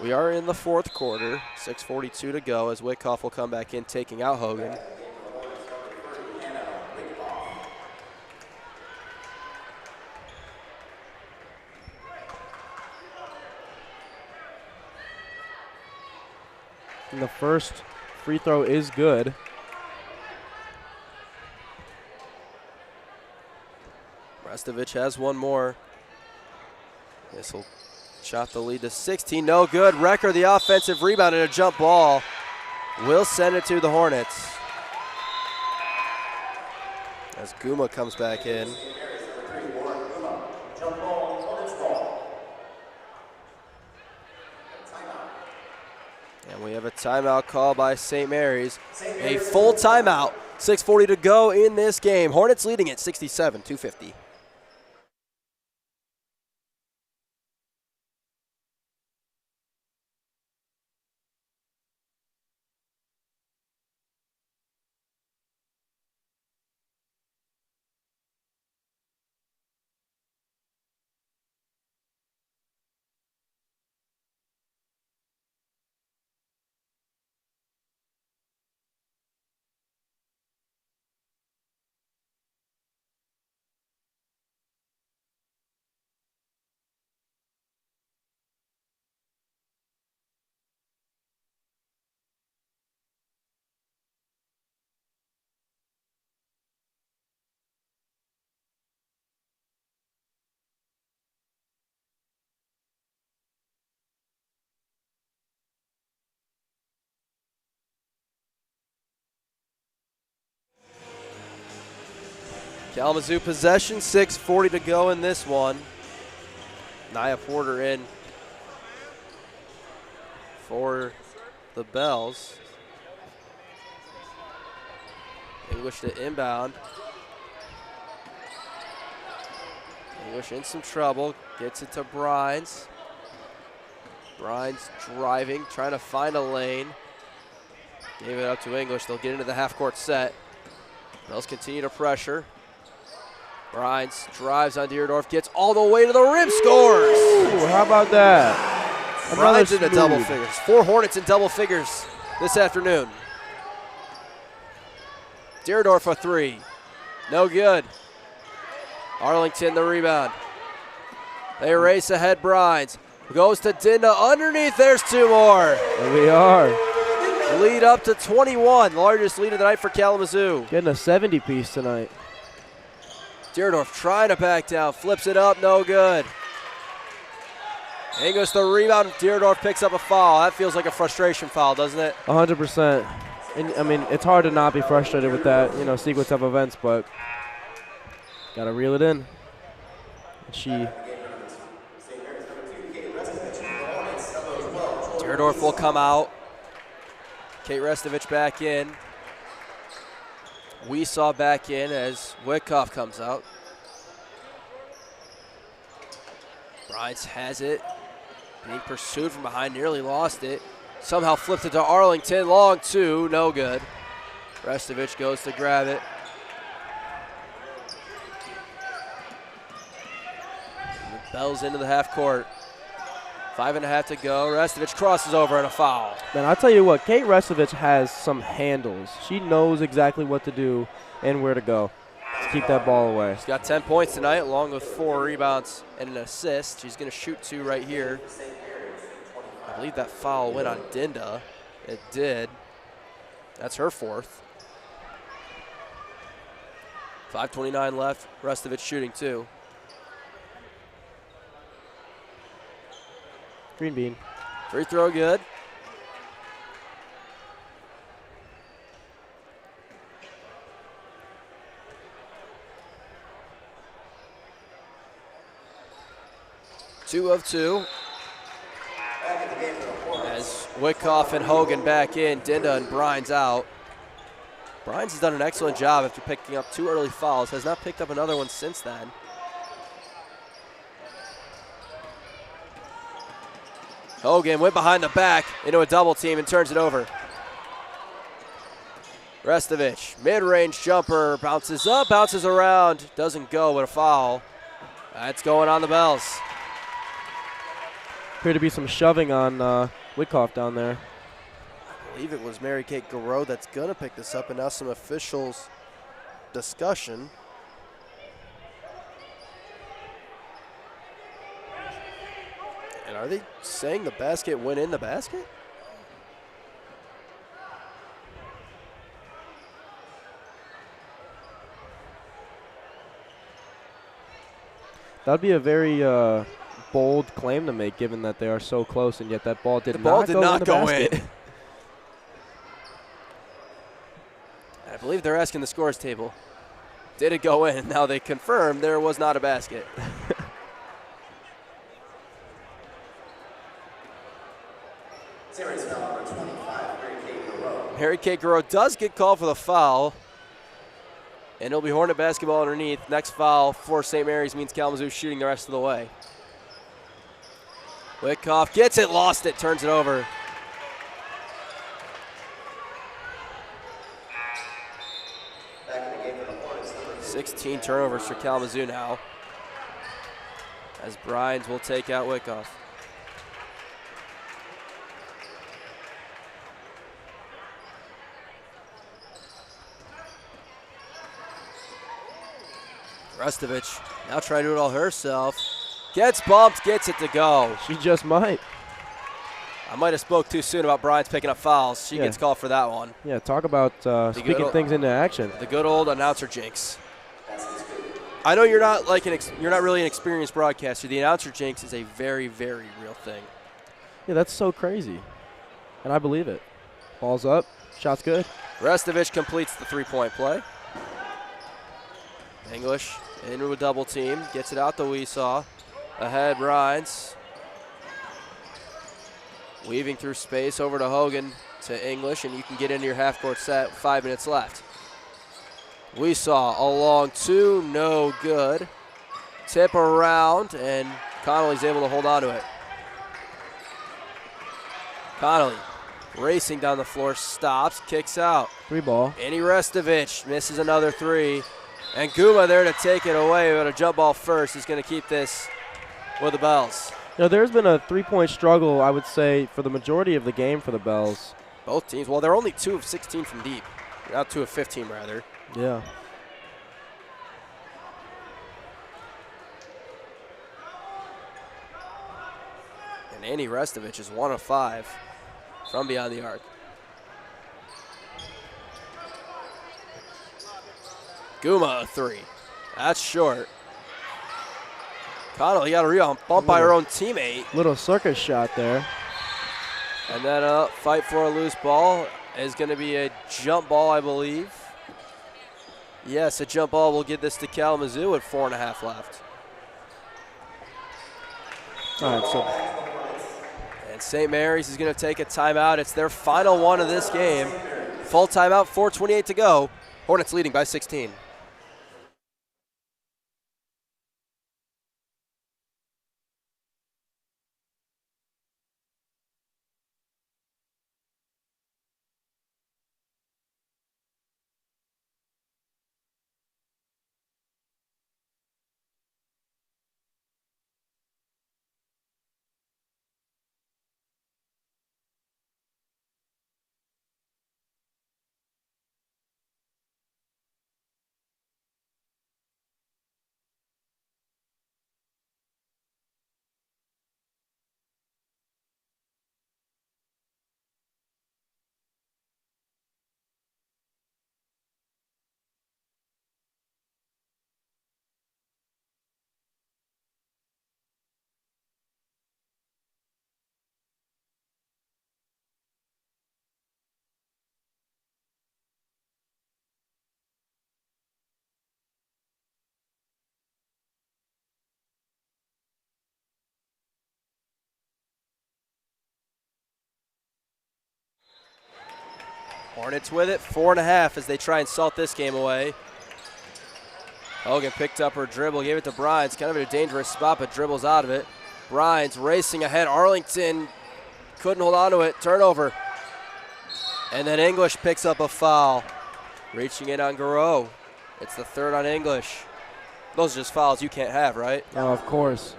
We are in the 4th quarter. 6:42 to go as Wyckoff will come back in, taking out Hogan. And the first free throw is good. Restovich has one more. This will shot the lead to 16. No good. Recker, the offensive rebound and a jump ball. Will send it to the Hornets. As Guma comes back in. And we have a timeout call by St. Mary's. A full timeout. 6:40 to go in this game. Hornets leading it 67-50. Kalamazoo possession, 6:40 to go in this one. Nia Porter in for the Bells. English to inbound. English in some trouble, gets it to Brines. Brines driving, trying to find a lane. Gave it up to English. They'll get into the half-court set. Bells continue to pressure. Brines drives on Deerdorf, gets all the way to the rim, scores! Ooh, how about that? Brines into double figures. 4 Hornets in double figures this afternoon. Deerdorf a three. No good. Arlington the rebound. They race ahead, Brines. Goes to Dinda underneath, there's 2 more. There we are. Lead up to 21, largest lead of the night for Kalamazoo. Getting a 70-piece tonight. Deerdorf trying to back down, flips it up, no good. English the rebound, Deerdorf picks up a foul. That feels like a frustration foul, doesn't it? 100%. And, I mean, it's hard to not be frustrated with that, sequence of events, but got to reel it in. And Deerdorf will come out. Kate Restovich back in. We saw back in as Wyckoff comes out. Bryant has it. Being pursued from behind, nearly lost it. Somehow flipped it to Arlington. Long two, no good. Restovich goes to grab it. The Bells into the half court. 5.5 to go. Restovich crosses over and a foul. Man, I'll tell you what, Kate Restovich has some handles. She knows exactly what to do and where to go to keep that ball away. She's got 10 points tonight, along with 4 rebounds and an assist. She's going to shoot 2 right here. I believe that foul went on Dinda. It did. That's her 4th. 5:29 left. Restovich shooting 2. Green bean. Free throw good. Two of 2. As Wyckoff and Hogan back in, Dinda and Brines out. Brines has done an excellent job after picking up 2 early fouls. Has not picked up another one since then. Hogan went behind the back into a double team and turns it over. Restovich, mid-range jumper, bounces up, bounces around, doesn't go with a foul. That's going on the Bells. Appeared to be some shoving on Wyckoff down there. I believe it was Mary Kate Garreau that's going to pick this up, and now some officials discussion. And are they saying the basket went in the basket? That would be a very bold claim to make, given that they are so close, and yet that ball did not go in. I believe they're asking the scores table. Did it go in? Now they confirmed there was not a basket. Series foul number 25, Mary Kate Garreau. Mary Kate Garreau does get called for the foul. And it'll be Hornet basketball underneath. Next foul for St. Mary's means Kalamazoo shooting the rest of the way. Wyckoff gets it, lost it, turns it over. Back in the game for the Hornets, number 16 turnovers for Kalamazoo now, as Brines will take out Wyckoff. Restovich now trying to do it all herself. Gets bumped, gets it to go. She just might. I might have spoke too soon about Brines picking up fouls. She gets called for that one. Yeah, talk about speaking things into action. The good old announcer jinx. I know you're not you're not really an experienced broadcaster. The announcer jinx is a very, very real thing. Yeah, that's so crazy, and I believe it. Ball's up, shot's good. Restovich completes the 3-point play. English into a double team, gets it out to Weesaw. Ahead, Brines. Weaving through space over to Hogan to English, and you can get into your half-court set. 5 minutes left. Weesaw along 2, no good. Tip around, and Connolly's able to hold on to it. Connolly racing down the floor, stops, kicks out. 3 ball. Annie Restovich misses another 3. And Guma there to take it away, but a jump ball first is going to keep this with the Bells. You know, there's been a 3-point struggle, I would say, for the majority of the game for the Bells. Both teams. Well, they're only 2 of 16 from deep. Not 2 of 15, rather. Yeah. And Annie Restovich is 1 of 5 from beyond the arc. Guma a 3. That's short. Connolly got a rebound, bumped by her own teammate. Little circus shot there. And then a fight for a loose ball is going to be a jump ball, I believe. Yes, a jump ball will give this to Kalamazoo with 4.5 left. All right, so. And St. Mary's is going to take a timeout. It's their final one of this game. Full timeout, 4:28 to go. Hornets leading by 16. Hornets with it, 4.5 as they try and salt this game away. Hogan picked up her dribble, gave it to Brines. Kind of in a dangerous spot, but dribbles out of it. Brines racing ahead. Arlington couldn't hold on to it. Turnover. And then English picks up a foul. Reaching in on Garreau. It's the third on English. Those are just fouls you can't have, right? Oh, of course.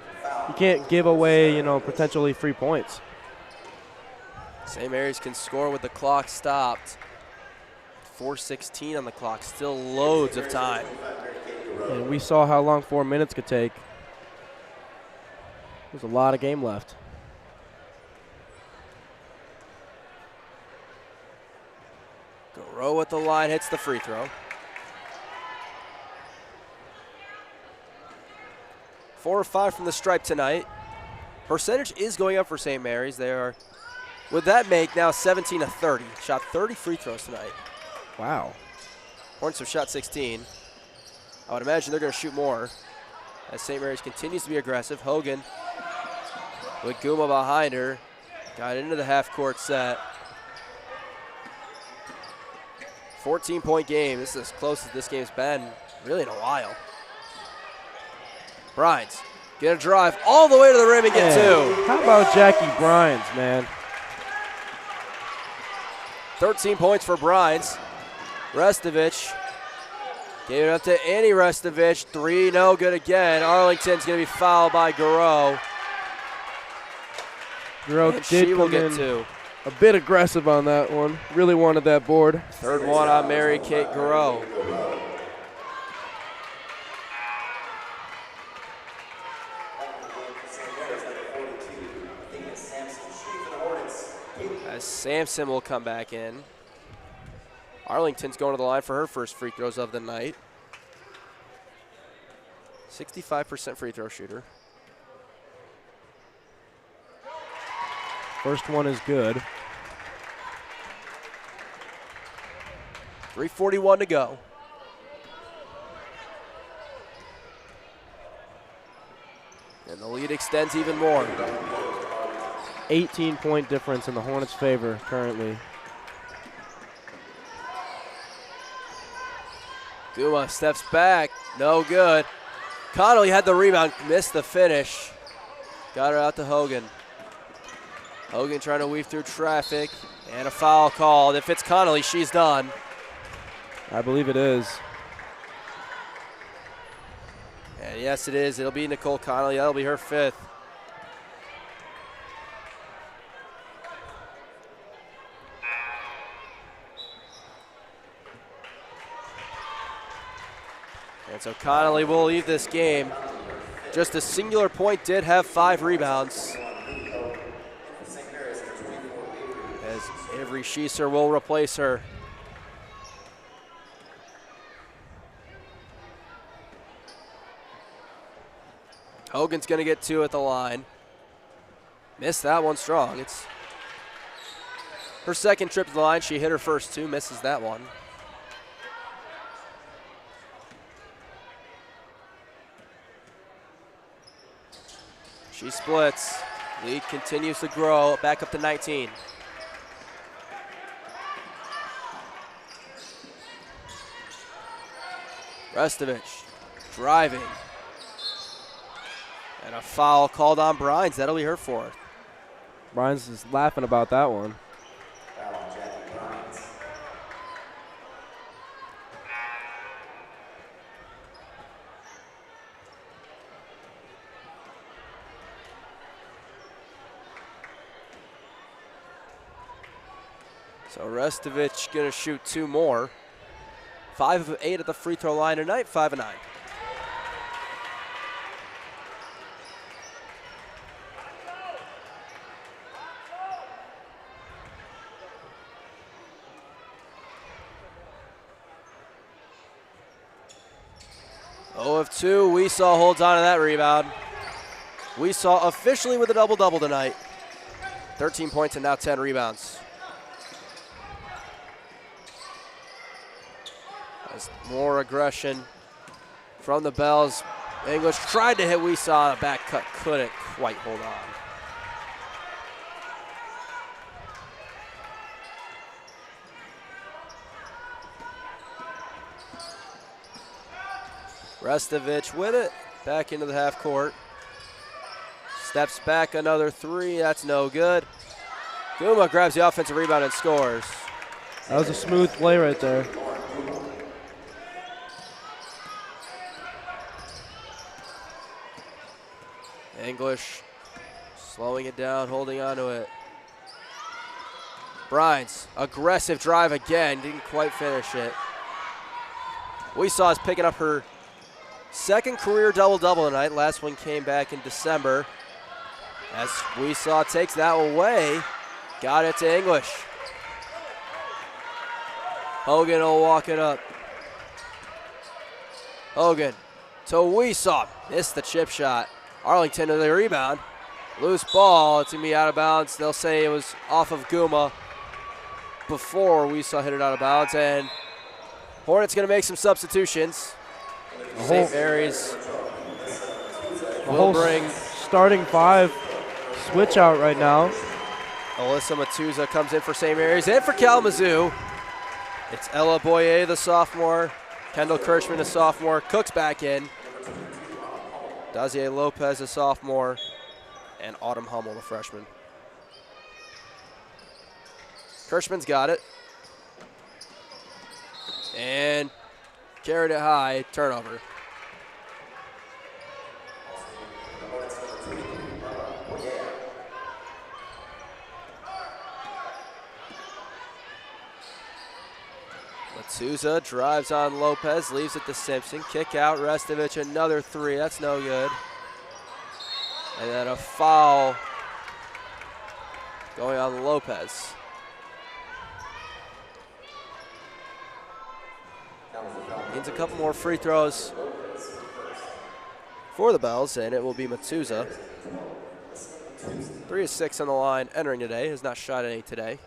You can't give away, potentially free points. St. Mary's can score with the clock stopped. 4:16 on the clock, still loads of time. And we saw how long 4 minutes could take. There's a lot of game left. Garreau at the line, hits the free throw. 4 or 5 from the stripe tonight. Percentage is going up for St. Mary's. They are, with that make, now 17 of 30. Shot 30 free throws tonight. Wow. Hornets have shot 16. I would imagine they're going to shoot more as St. Mary's continues to be aggressive. Hogan with Guma behind her. Got into the half-court set. 14-point game. This is as close as this game's been really in a while. Brines get a drive all the way to the rim and get two. How about Jackie Brines, man? 13 points for Brines. Restovich gave it up to Annie Restovich. 3, no good again. Arlington's going to be fouled by Garreau. Garreau And did she will come get in 2. a bit aggressive on that one. Really wanted that board. Third one on Mary Kate Garreau. As Sampson will come back in. Arlington's going to the line for her first free throws of the night. 65% free throw shooter. First one is good. 3:41 to go. And the lead extends even more. 18-point difference in the Hornets' favor currently. Guma steps back, no good. Connolly had the rebound, missed the finish. Got her out to Hogan. Hogan trying to weave through traffic, and a foul called. If it's Connolly, she's done. I believe it is. And yes, it is. It'll be Nicole Connolly. That'll be her 5th. And so Connolly will leave this game. Just a singular point, did have 5 rebounds. As Avery Schieser will replace her. Hogan's going to get 2 at the line. Missed that one strong. It's her second trip to the line. She hit her first 2, misses that one. She splits. Lead continues to grow, back up to 19. Restovich driving. And a foul called on Brines. That'll be her 4th. Brian's is laughing about that one. Foul on Jackie Brines. So Restovich going to shoot 2 more. 5 of 8 at the free throw line tonight, 5 of 9. Of 2, Weesaw holds on to that rebound. Weesaw officially with a double-double tonight. 13 points and now 10 rebounds. As more aggression from the Bells. English tried to hit Weesaw, the back cut couldn't quite hold on. Restovich with it, back into the half court. Steps back another 3, that's no good. Guma grabs the offensive rebound and scores. That was a smooth play right there. English slowing it down, holding on to it. Brines, aggressive drive again, didn't quite finish it. Weesaw is picking up her second career double-double tonight. Last one came back in December. As Weesaw takes that away, got it to English. Hogan will walk it up. Hogan to Weesaw, missed the chip shot. Arlington to the rebound. Loose ball, it's gonna be out of bounds. They'll say it was off of Guma before Weesaw hit it out of bounds. And Hornets gonna make some substitutions. St. Mary's will bring starting 5 switch out right now. Alyssa Matuza comes in for St. Mary's and for Kalamazoo. It's Ella Boyer, the sophomore. Kendall Kirschman, the sophomore. Cooks back in. Dazier Lopez, the sophomore. And Autumn Hummel, the freshman. Kirschman's got it. And carried it high, turnover. Matuza drives on Lopez, leaves it to Simpson. Kick out, Restovich, another 3. That's no good. And then a foul going on Lopez. Needs a couple more free throws for the Bells, and it will be Matuza. 3 of 6 on the line entering today. Has not shot any today.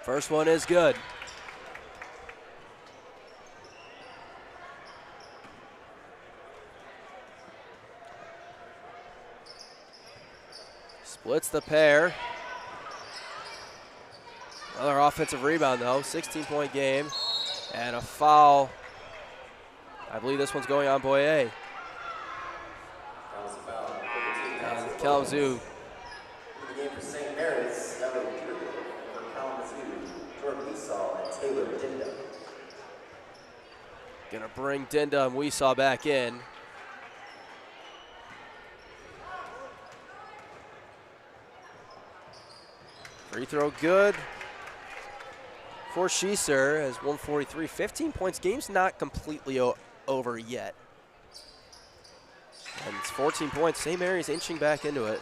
First one is good. Splits the pair. Another offensive rebound, though. 16-point game. And a foul. I believe this one's going on Boyer. And Kalamazoo. The game for St. Mary's, number 3 for Kalamazoo, Jordan Weesaw and Taylor Dinda. Gonna bring Dinda and Weesaw back in. Free throw good for Schieser as 143, 15 points. Game's not completely over yet. And it's 14 points. St. Mary's inching back into it.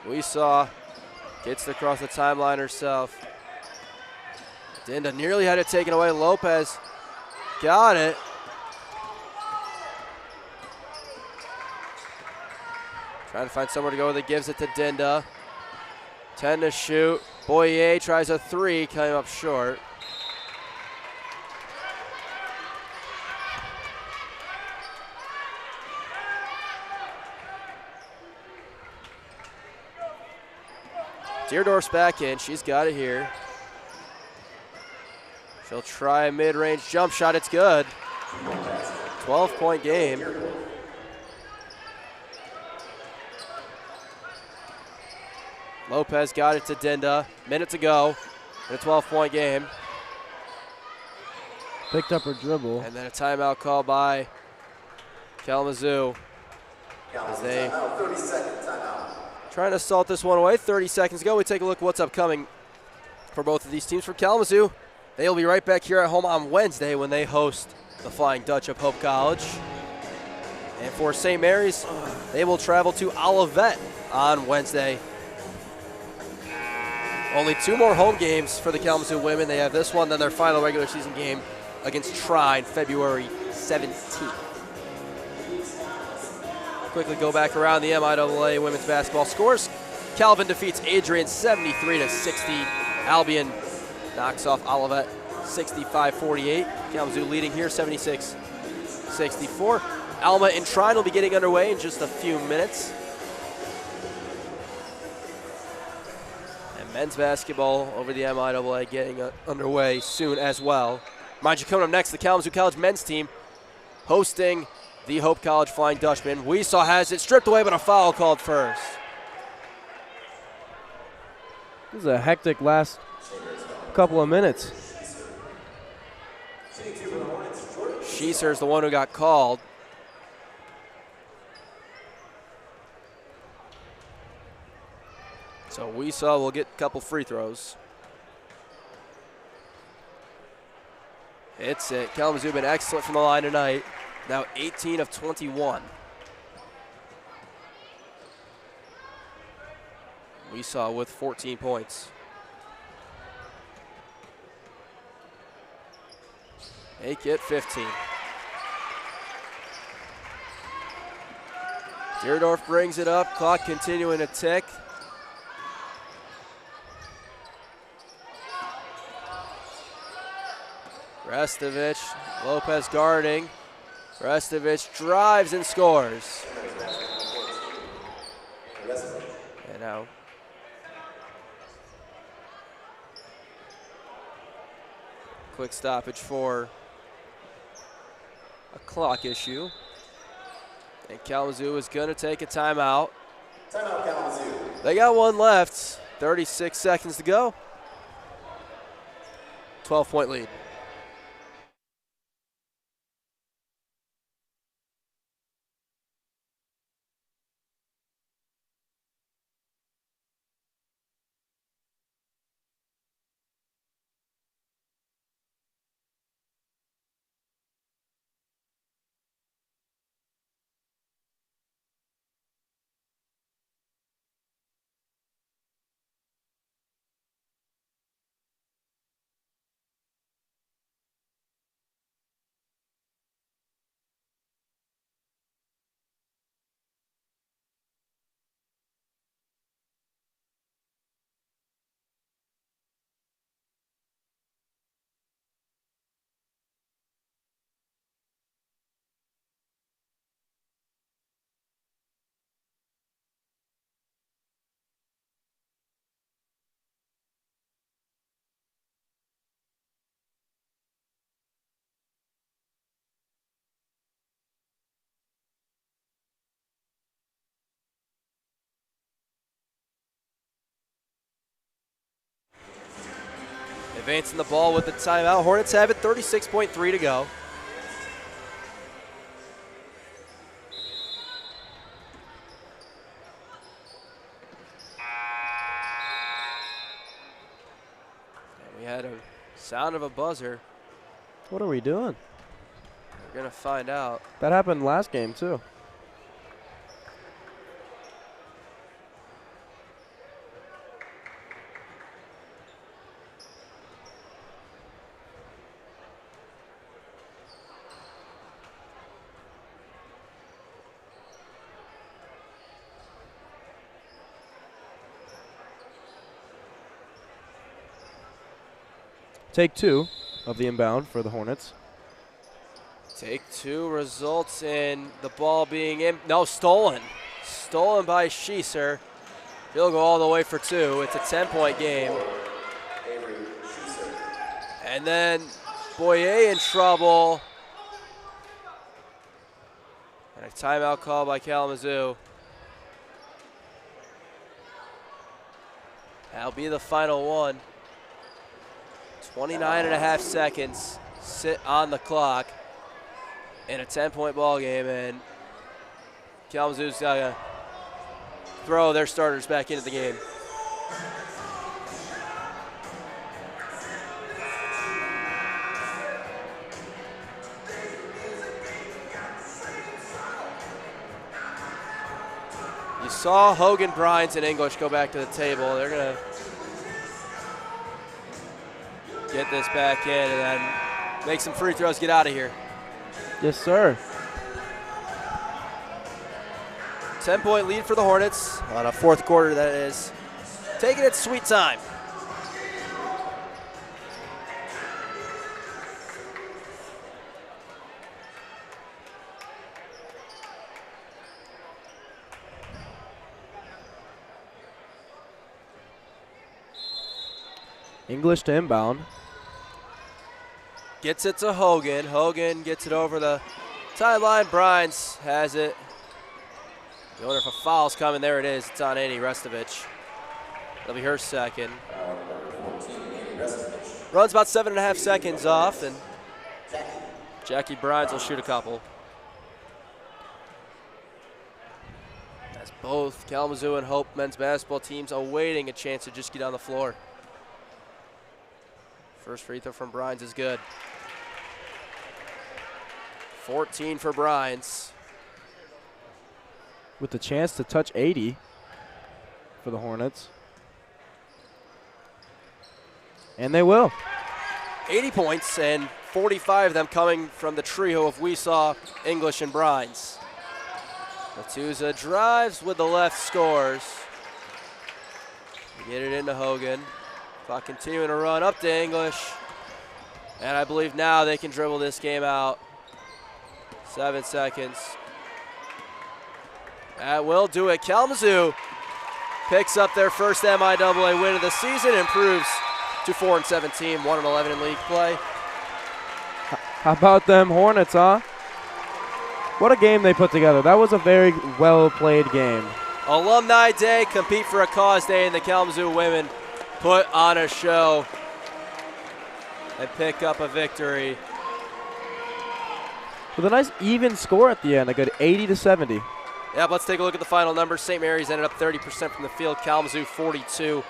Weesaw gets across the timeline herself. Dinda nearly had it taken away. Lopez got it. Trying to find somewhere to go with it. Gives it to Dinda. 10 to shoot. Boyer tries a three, came up short. Deerdorf's back in. She's got it here. She'll try a mid-range jump shot. It's good. 12-point game. Lopez got it to Dinda. Minute to go in a 12-point game. Picked up her dribble. And then a timeout call by Kalamazoo. As they 30-second timeout. trying to salt this one away. 30 seconds ago. We take a look at what's upcoming for both of these teams. For Kalamazoo, they will be right back here at home on Wednesday when they host the Flying Dutch of Hope College. And for St. Mary's, they will travel to Olivet on Wednesday. Only 2 more home games for the Kalamazoo women. They have this one, then their final regular season game against Trine, February 17th. Quickly go back around the MIAA women's basketball scores. Calvin defeats Adrian 73-60. Albion knocks off Olivet 65-48. Kalamazoo leading here 76-64. Alma and Trine will be getting underway in just a few minutes. And men's basketball over the MIAA getting underway soon as well. Mind you, coming up next, the Kalamazoo College men's team hosting the Hope College Flying Dutchman. Weesaw has it stripped away, but a foul called first. This is a hectic last couple of minutes. Schieser's the one who got called. So Weesaw will get a couple free throws. Hits it. Kalamazoo been excellent from the line tonight. Now 18 of 21. Weesaw with 14 points. Make it 15. Deerdorf brings it up. Clock continuing to tick. Restovich, Lopez guarding. Restovich drives and scores. And now quick stoppage for a clock issue. And Kalamazoo is going to take a timeout. Timeout, Kalamazoo. They got one left. 36 seconds to go. 12-point lead. Advancing the ball with the timeout. Hornets have it, 36.3 to go. And we had a sound of a buzzer. What are we doing? We're going to find out. That happened last game, too. Take 2 of the inbound for the Hornets. Take 2 results in the ball being stolen. Stolen by Schieser. He'll go all the way for 2. It's a 10-point game. And then Boyer in trouble. And a timeout call by Kalamazoo. That'll be the final one. 29.5 seconds sit on the clock in a 10-point ball game, and Kalamazoo's got to throw their starters back into the game. You saw Hogan, Bryans, and English go back to the table. They're going to get this back in and then make some free throws, get out of here. Yes, sir. 10-point lead for the Hornets on a fourth quarter, that is. Taking its sweet time. English to inbound. Gets it to Hogan. Hogan gets it over the sideline. Bryans has it. You wonder if a foul's coming. There it is. It's on Annie Restovich. That'll be her second. Runs about 7.5 seconds off, and Jackie Bryans will shoot a couple. As both Kalamazoo and Hope men's basketball teams awaiting a chance to just get on the floor. First free throw from Bryans is good. 14 for Bryans. With the chance to touch 80 for the Hornets. And they will. 80 points, and 45 of them coming from the trio of Weesaw, English, and Bryans. Matuza drives with the left, scores. Get it into Hogan. Clock continuing to run up to English. And I believe now they can dribble this game out. 7 seconds. That will do it. Kalamazoo picks up their first MIAA win of the season, improves to 4-17, 1-11 in league play. How about them Hornets, huh? What a game they put together. That was a very well-played game. Alumni Day, Compete for a Cause Day, and the Kalamazoo women put on a show and pick up a victory. With a nice even score at the end, a good 80-70. Yeah, let's take a look at the final numbers. St. Mary's ended up 30% from the field. Kalamazoo 42.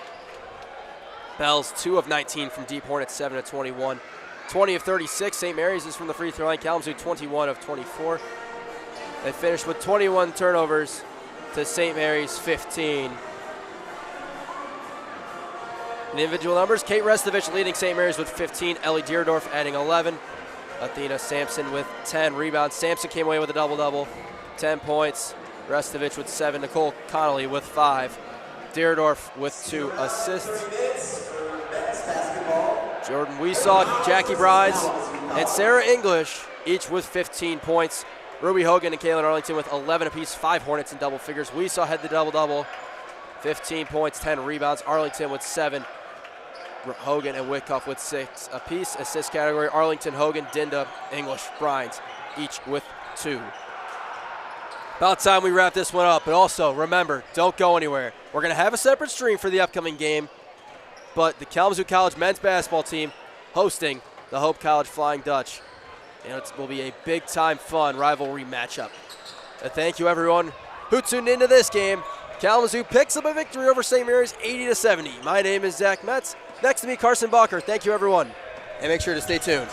Bells 2 of 19 from deep. Hornets 7 of 21. 20 of 36. St. Mary's is from the free throw line. Kalamazoo 21 of 24. They finished with 21 turnovers to St. Mary's 15. In individual numbers, Kate Restovich leading St. Mary's with 15. Ellie Deerdorf adding 11. Athena Sampson with 10 rebounds. Sampson came away with a double-double. 10 points. Restovich with 7. Nicole Connolly with 5. Deerdorf with 2 assists. Jordan Weesaw, Jackie Bryans, and Sarah English, each with 15 points. Ruby Hogan and Kaylin Arlington with 11 apiece, 5 Hornets in double figures. Weesaw had the double-double, 15 points, 10 rebounds. Arlington with 7. Hogan and Whitcuff with 6 apiece. Assist category, Arlington, Hogan, Dinda, English, Bryans, each with 2. About time we wrap this one up, but also remember, don't go anywhere. We're going to have a separate stream for the upcoming game, but the Kalamazoo College men's basketball team hosting the Hope College Flying Dutch. And it will be a big-time fun rivalry matchup. Thank you, everyone who tuned into this game. Kalamazoo picks up a victory over St. Mary's 80-70. My name is Zach Metz. Next to me, Carson Balker. Thank you, everyone, and make sure to stay tuned.